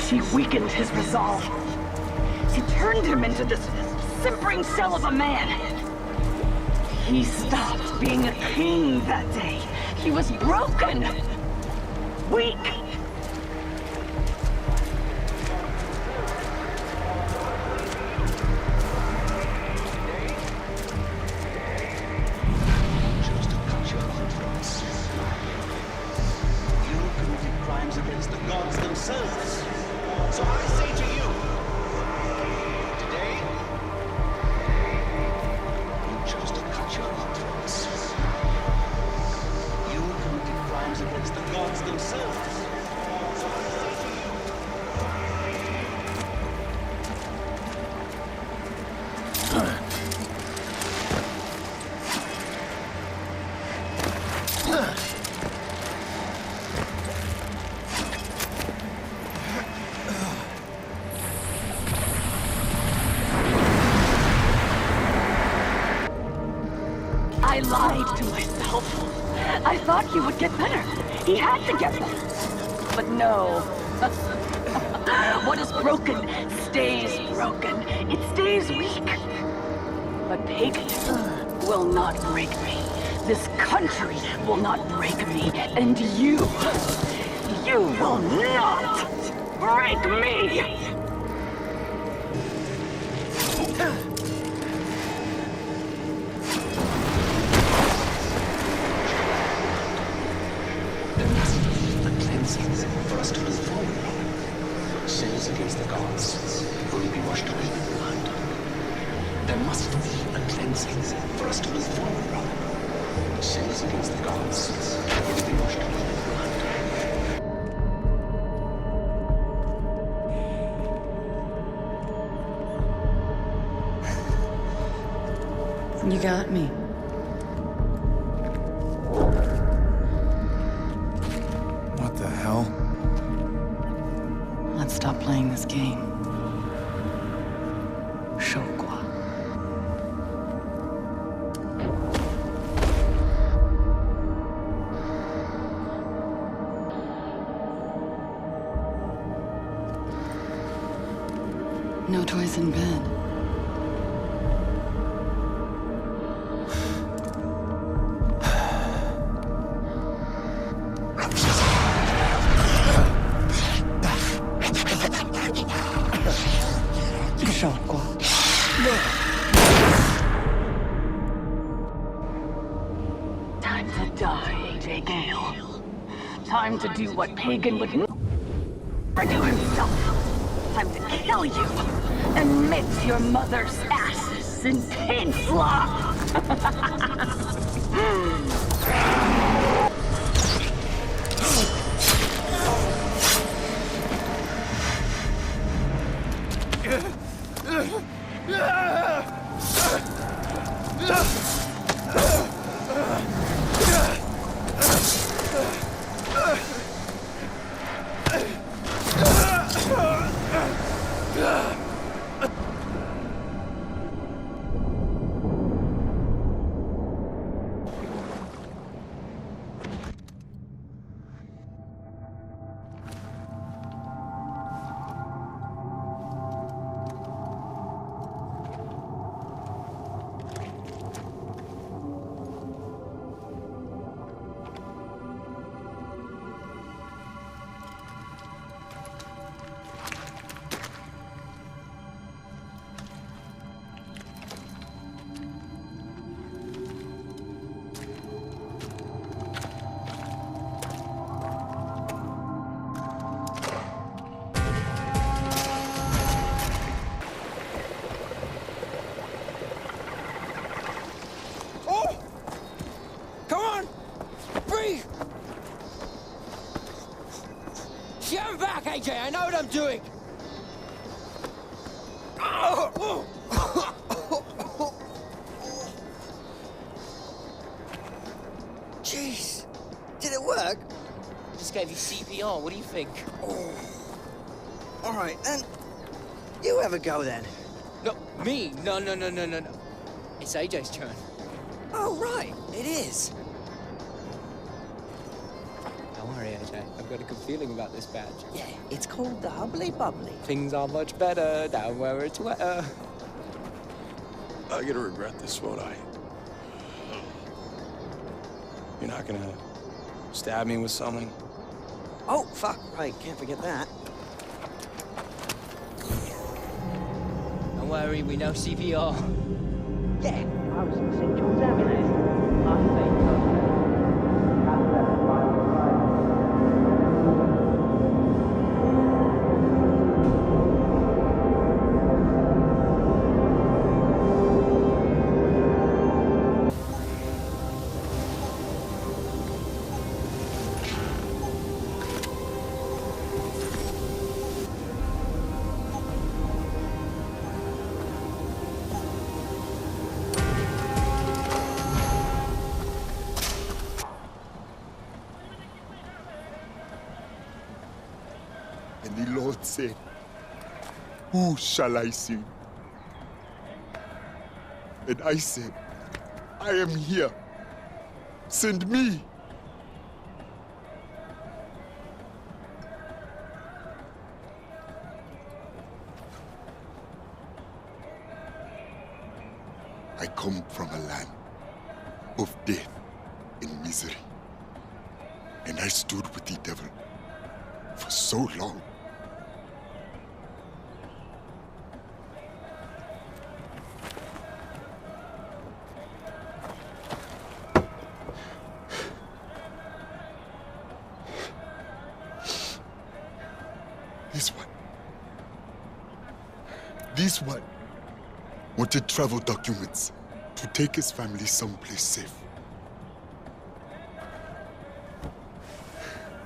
she weakened his resolve. She turned him into this simpering shell of a man. He stopped being a king that day. He was broken. Weak. you chose to cut your own throats. You committed crimes against the gods themselves. So I say to you, today, chose to cut your own throats. You committed crimes against the gods themselves. So I say to you. I thought he would get better. He had to get better. But no. What is broken stays broken. It stays weak. But paganism will not break me. This country will not break me. And you will not break me. For us to move forward, sins against the gods will be washed away with blood. There must be a cleansing for us to move forward, brother. Sins against the gods will be washed away with blood. You got me. What the hell? Let's stop playing this game. 受过。No toys in bed. Time to die, AJ Gale. Time to do what Pagan would never do himself. Time to kill you and mix your mother's ashes in paint slop. Get back, AJ! I know what I'm doing! Jeez! Did it work? Just gave you CPR, what do you think? Oh. Alright, then. You have a go, then. No, me? No. It's AJ's turn. Oh, right. It is. Don't worry, AJ. I've got a good feeling about this badge. Yeah, it's called the Hubbly Bubbly. Things are much better down where it's wetter. I'm gonna regret this, won't I? You're not gonna stab me with something? Oh, fuck. Right, can't forget that. Don't worry, we know CPR. Yeah, I was in St. John's Avenue. And the Lord said, "Who shall I send?" And I said, "I am here. Send me." I come from a land of death and misery. And I stood with the devil for so long. This one wanted travel documents to take his family someplace safe.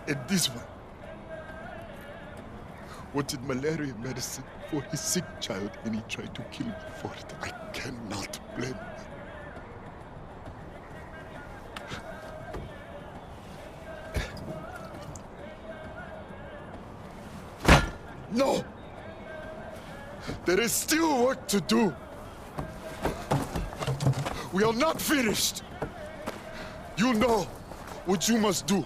And this one wanted malaria medicine for his sick child, and he tried to kill me for it. I cannot blame him. No! There is still work to do. We are not finished. You know what you must do.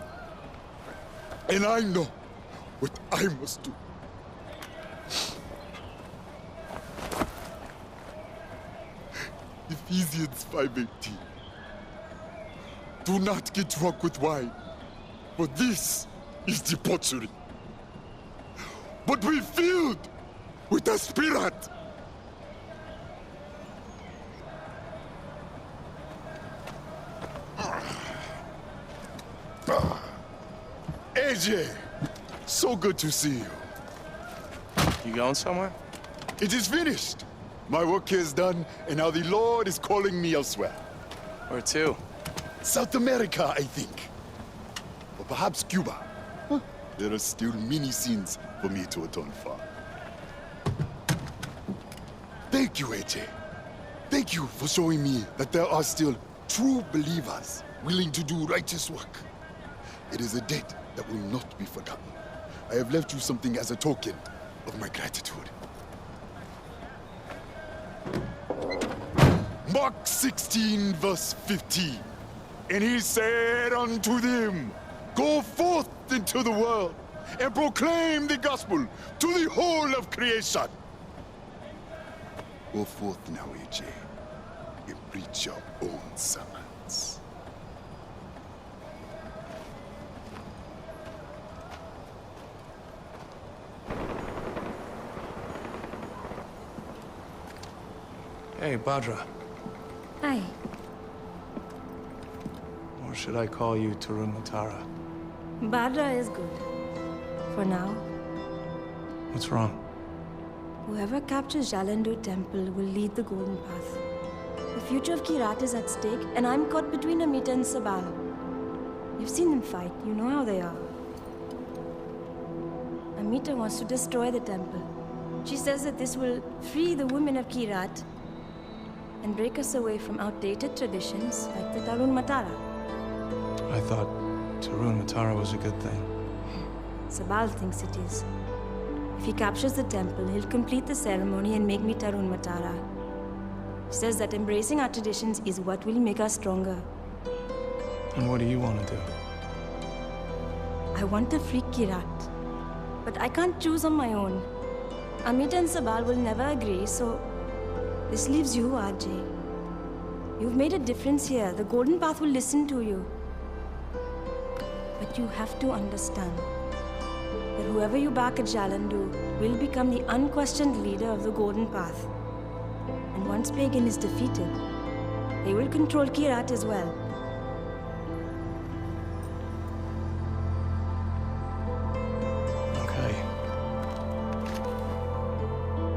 And I know what I must do. Ephesians 5:18. Do not get drunk with wine, for this is debauchery. But be filled with the Spirit. AJ, so good to see you. You going somewhere? It is finished. My work here is done, and now the Lord is calling me elsewhere. Where to? South America, I think. Or perhaps Cuba. There are still many sins for me to atone for. Thank you, AJ. Thank you for showing me that there are still true believers willing to do righteous work. It is a debt that will not be forgotten. I have left you something as a token of my gratitude. Mark 16, verse 15. And he said unto them, go forth into the world and proclaim the gospel to the whole of creation. Go forth now, AJ, and preach your own sermons. Hey, Badra. Hi. Or should I call you Tarun Matara? Badra is good. For now. What's wrong? Whoever captures Jalandu Temple will lead the Golden Path. The future of Kirat is at stake, and I'm caught between Amita and Sabal. You've seen them fight. You know how they are. Amita wants to destroy the temple. She says that this will free the women of Kirat and break us away from outdated traditions like the Tarun Matara. I thought Tarun Matara was a good thing. Sabal thinks it is. If he captures the temple, he'll complete the ceremony and make me Tarun Matara. He says that embracing our traditions is what will make us stronger. And what do you want to do? I want to free Kirat. But I can't choose on my own. Amita and Sabal will never agree, so this leaves you, RJ. You've made a difference here. The Golden Path will listen to you. But you have to understand that whoever you back at Jalandu will become the unquestioned leader of the Golden Path. And once Pagan is defeated, they will control Kirat as well. Okay.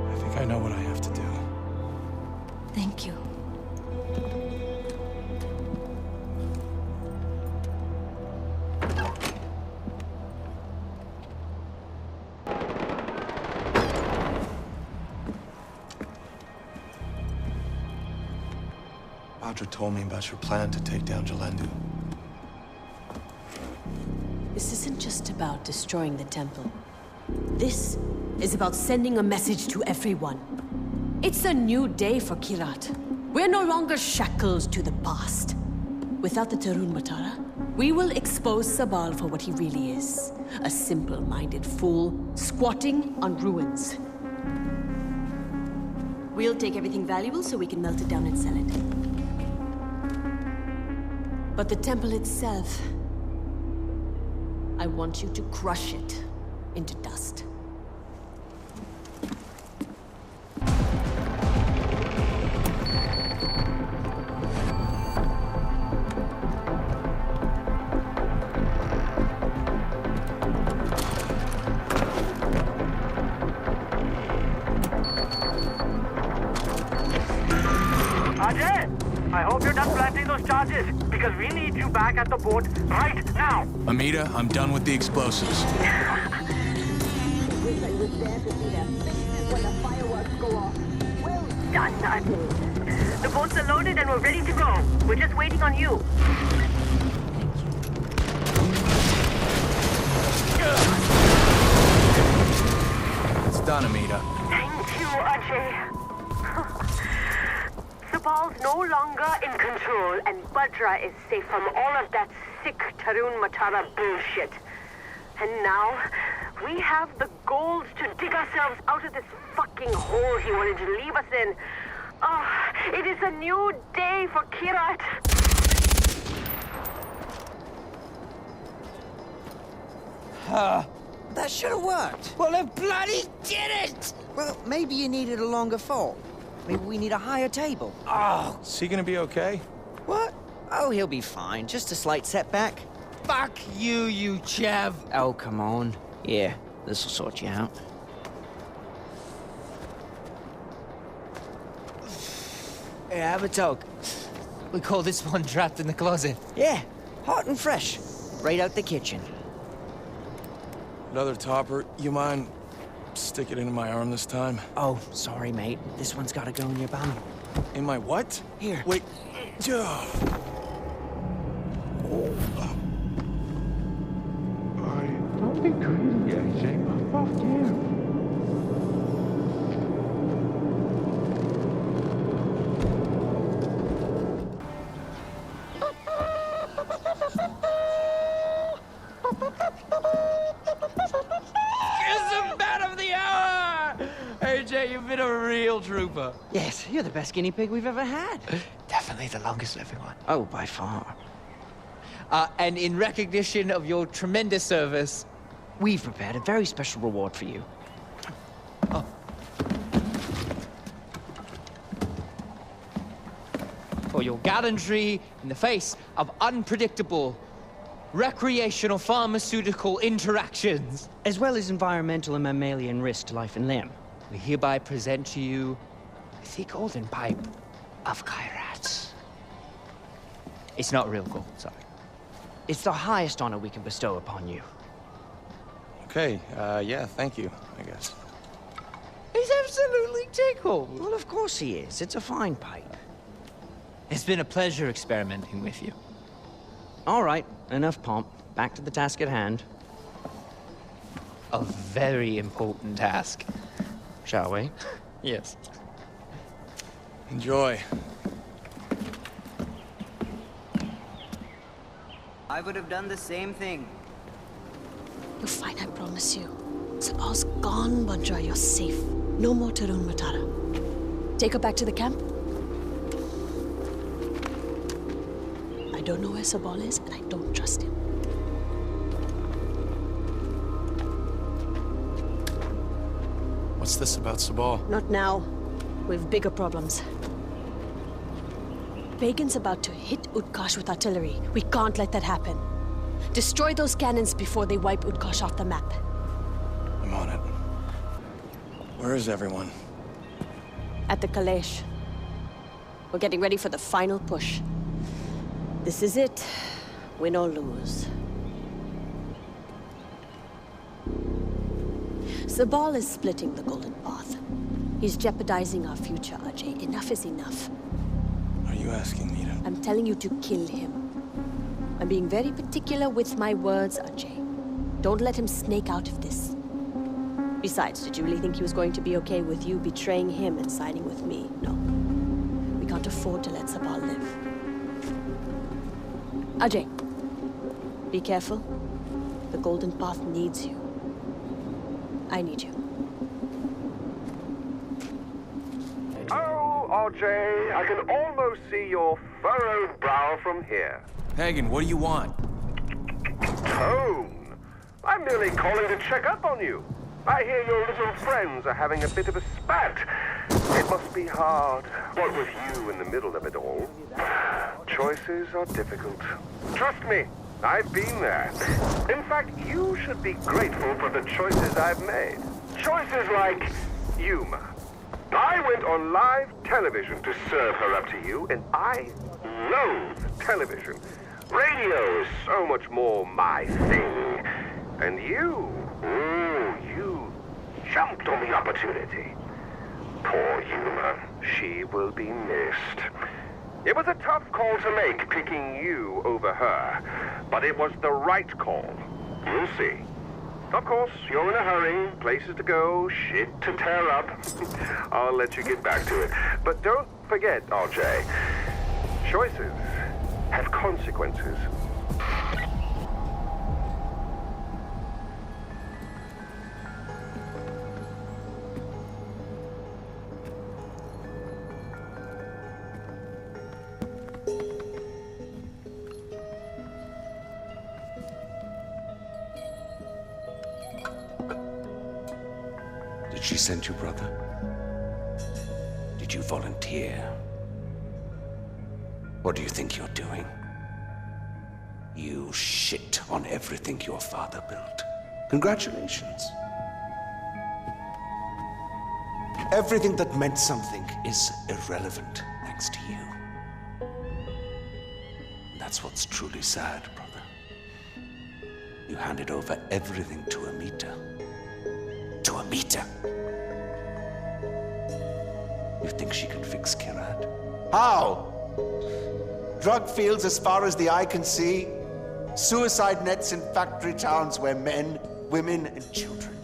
I think I know what I have to do. Thank you. Badra told me about your plan to take down Jalandu. This isn't just about destroying the temple. This is about sending a message to everyone. It's a new day for Kirat. We're no longer shackled to the past. Without the Tarun Matara, we will expose Sabal for what he really is. A simple-minded fool squatting on ruins. We'll take everything valuable so we can melt it down and sell it. But the temple itself, I want you to crush it into dust. Ajay, I hope you're done planting those charges, because we need you back at the boat right now. Amita, I'm done with the explosives. Done, Ajay. The boats are loaded and we're ready to go. We're just waiting on you. It's done, Amita. Thank you, Ajay. Sabal's no longer in control, and Bhadra is safe from all of that sick Tarun Matara bullshit. And now, we have the gold to dig ourselves out of this fucking hole he wanted to leave us in. Oh, it is a new day for Kirat. That should have worked. Well, it bloody did it! Well, maybe you needed a longer fall. Maybe we need a higher table. Oh. Is he gonna be okay? What? Oh, he'll be fine. Just a slight setback. Fuck you, you chav. Oh, come on. Yeah, this'll sort you out. Hey, have a toke. We call this one trapped in the closet. Yeah, hot and fresh. Right out the kitchen. Another topper. You mind stick it into my arm this time? Oh, sorry, mate. This one's gotta go in your bum. In my what? Here. Wait. Don't be crazy, AJ. Fuck you. AJ, you've been a real trooper. Yes, you're the best guinea pig we've ever had. Definitely the longest living one. Oh, by far. And in recognition of your tremendous service, we've prepared a very special reward for you. Oh. For your gallantry in the face of unpredictable recreational pharmaceutical interactions, as well as environmental and mammalian risk to life and limb. We hereby present to you the golden pipe of Kairat. It's not real gold, sorry. It's the highest honor we can bestow upon you. Okay, yeah, thank you, I guess. He's absolutely tickled. Well, of course he is. It's a fine pipe. It's been a pleasure experimenting with you. All right, enough pomp. Back to the task at hand. A very important task. Shall we? Yes. Enjoy. I would have done the same thing. You're fine, I promise you. Sabal's gone, Bhadra. You're safe. No more Tarun Matara. Take her back to the camp. I don't know where Sabal is, and I don't trust him. What's this about Sabal? Not now. We've bigger problems. Pagan's about to hit Utkarsh with artillery. We can't let that happen. Destroy those cannons before they wipe Utkarsh off the map. I'm on it. Where is everyone? At the Kalesh. We're getting ready for the final push. This is it. Win or lose. Sabal is splitting the Golden Path. He's jeopardizing our future, Ajay. Enough is enough. Are you asking me to? I'm telling you to kill him. I'm being very particular with my words, Ajay. Don't let him snake out of this. Besides, did you really think he was going to be okay with you betraying him and siding with me? No. We can't afford to let Sabal live. Ajay, be careful. The Golden Path needs you. I need you. RJ. I can almost see your furrowed brow from here. Pagan, what do you want? Tone. I'm merely calling to check up on you. I hear your little friends are having a bit of a spat. It must be hard, what with you in the middle of it all. Choices are difficult. Trust me, I've been there. In fact, you should be grateful for the choices I've made. Choices like Yuma. I went on live television to serve her up to you, and I loathe television. Radio is so much more my thing. And you, you jumped on the opportunity. Poor Yuma, she will be missed. It was a tough call to make, picking you over her, but it was the right call. You'll see. Of course, you're in a hurry, places to go, shit to tear up. I'll let you get back to it. But don't forget, RJ, choices have consequences. Did she send you, brother? Did you volunteer? What do you think you're doing? You shit on everything your father built. Congratulations. Everything that meant something is irrelevant thanks to you. That's what's truly sad, brother. You handed over everything to Amita. To Amita. You think she can fix Kirat? How? Drug fields as far as the eye can see. Suicide nets in factory towns where men, women, and children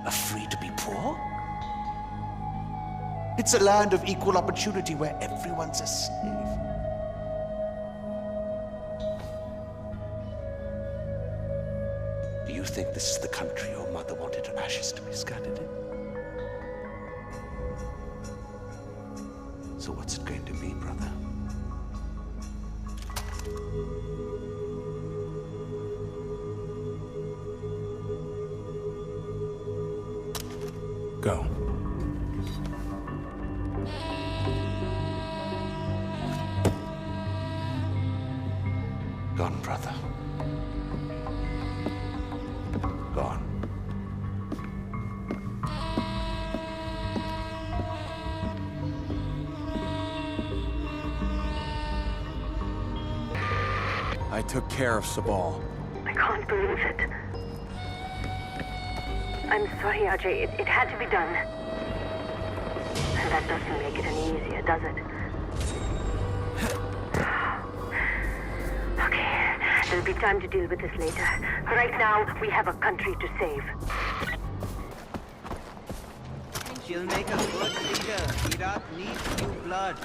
are free to be poor. It's a land of equal opportunity where everyone's a slave. Do you think this is the country your mother wanted her ashes to be scattered in? So what's it going to be, brother? Go. Gone, brother. Gone. I took care of Sabal. I can't believe it. I'm sorry, RJ. It had to be done. And that doesn't make it any easier, does it? Okay, there'll be time to deal with this later. Right now, we have a country to save. She'll make a good leader. Kirat needs new blood.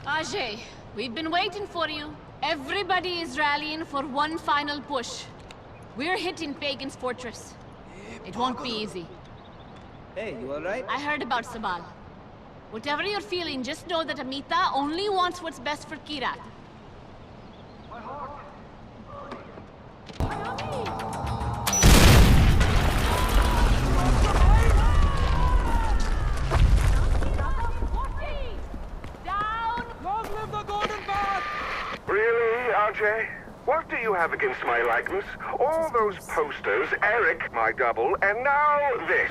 Ajay, we've been waiting for you. Everybody is rallying for one final push. We're hitting Pagan's fortress. It won't be easy. Hey, you alright? I heard about Sabal. Whatever you're feeling, just know that Amita only wants what's best for Kirat. Really, RJ? What do you have against my likeness? All those posters, Eric, my double, and now this.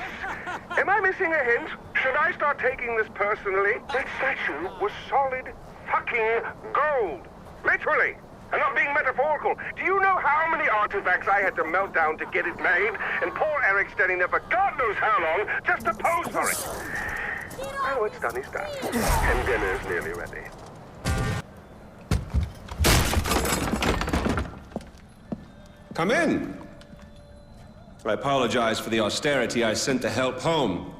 Am I missing a hint? Should I start taking this personally? That statue was solid fucking gold. Literally. I'm not being metaphorical. Do you know how many artifacts I had to melt down to get it made? And poor Eric standing there for God knows how long just to pose for it. Oh, it's done, it's done. And dinner's nearly ready. Come in. I apologize for the austerity I sent to help home.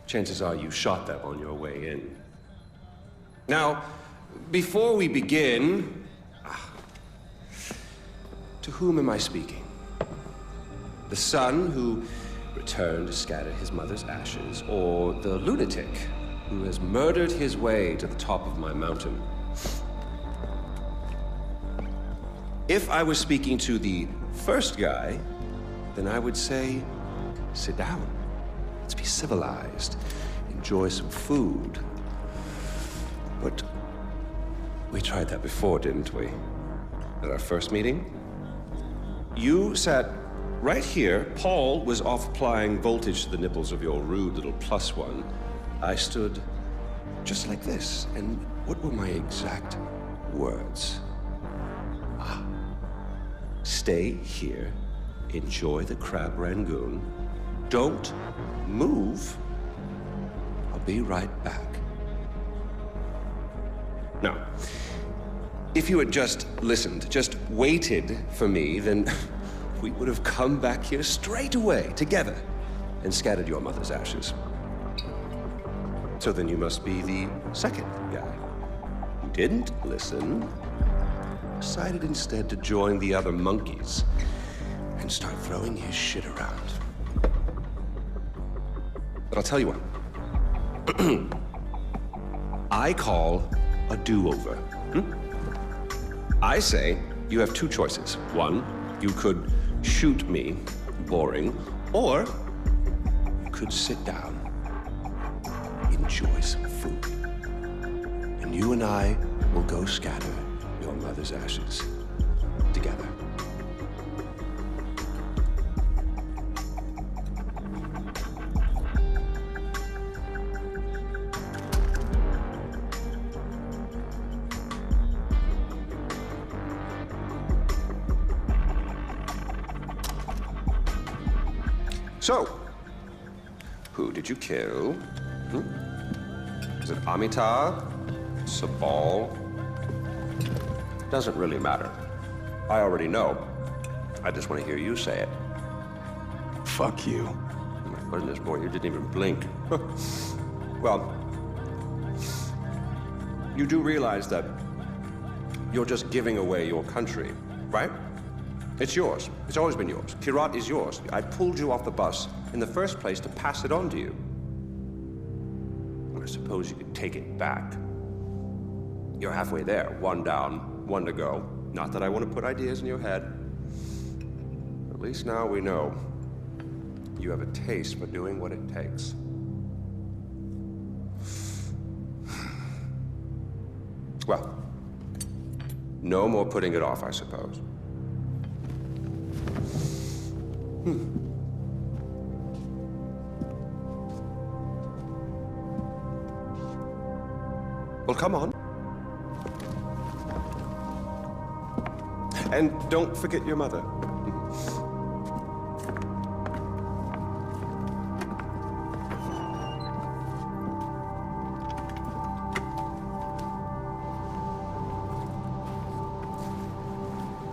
Chances are you shot them on your way in. Now, before we begin, to whom am I speaking? The son who returned to scatter his mother's ashes, or the lunatic who has murdered his way to the top of my mountain. If I was speaking to the first guy, then I would say, sit down. Let's be civilized. Enjoy some food. But we tried that before, didn't we? At our first meeting? You sat right here. Paul was off applying voltage to the nipples of your rude little +1. I stood just like this. And what were my exact words? Stay here, enjoy the crab rangoon, don't move, I'll be right back. Now, if you had just listened, just waited for me, then we would have come back here straight away, together, and scattered your mother's ashes. So then you must be the second guy. You didn't listen, decided instead to join the other monkeys and start throwing his shit around. But I'll tell you what. I call a do-over. I say you have two choices. One, you could shoot me, boring, or you could sit down, enjoy some food, and you and I will go scatter your mother's ashes together. So, who did you kill? Is it Amitabh? Sabal? Doesn't really matter. I already know. I just want to hear you say it. Fuck you. Oh my goodness, boy, you didn't even blink. Well, you do realize that you're just giving away your country, right? It's yours. It's always been yours. Kyrat is yours. I pulled you off the bus in the first place to pass it on to you. I suppose you could take it back. You're halfway there. One down, one to go. Not that I want to put ideas in your head. At least now we know you have a taste for doing what it takes. Well, no more putting it off, I suppose. Well, come on. And don't forget your mother.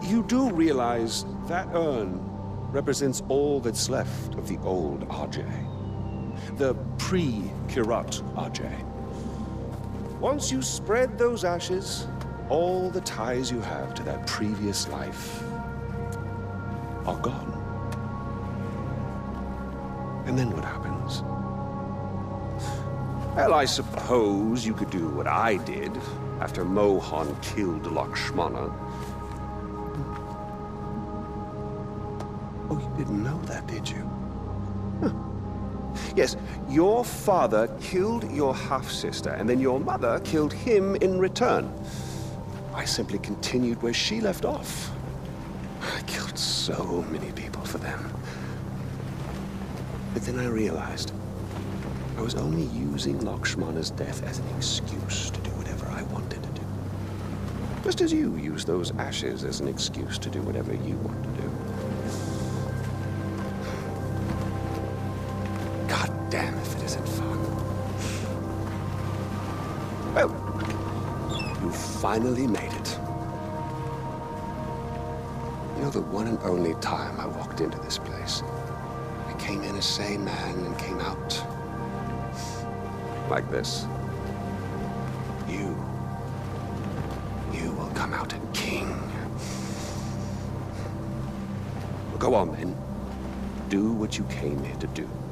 You do realize that urn represents all that's left of the old Ajay. The pre-Kyrat Ajay. Once you spread those ashes, all the ties you have to that previous life are gone. And then what happens? Well, I suppose you could do what I did after Mohan killed Lakshmana. Oh, you didn't know that, did you? Huh. Yes, your father killed your half-sister, and then your mother killed him in return. I simply continued where she left off. I killed so many people for them. But then I realized I was only using Lakshmana's death as an excuse to do whatever I wanted to do. Just as you use those ashes as an excuse to do whatever you want to do. God damn if it isn't fun. Well, you finally made it. You know, the one and only time I walked into this place, I came in a sane man and came out like this. You will come out a king. Well, go on, then. Do what you came here to do.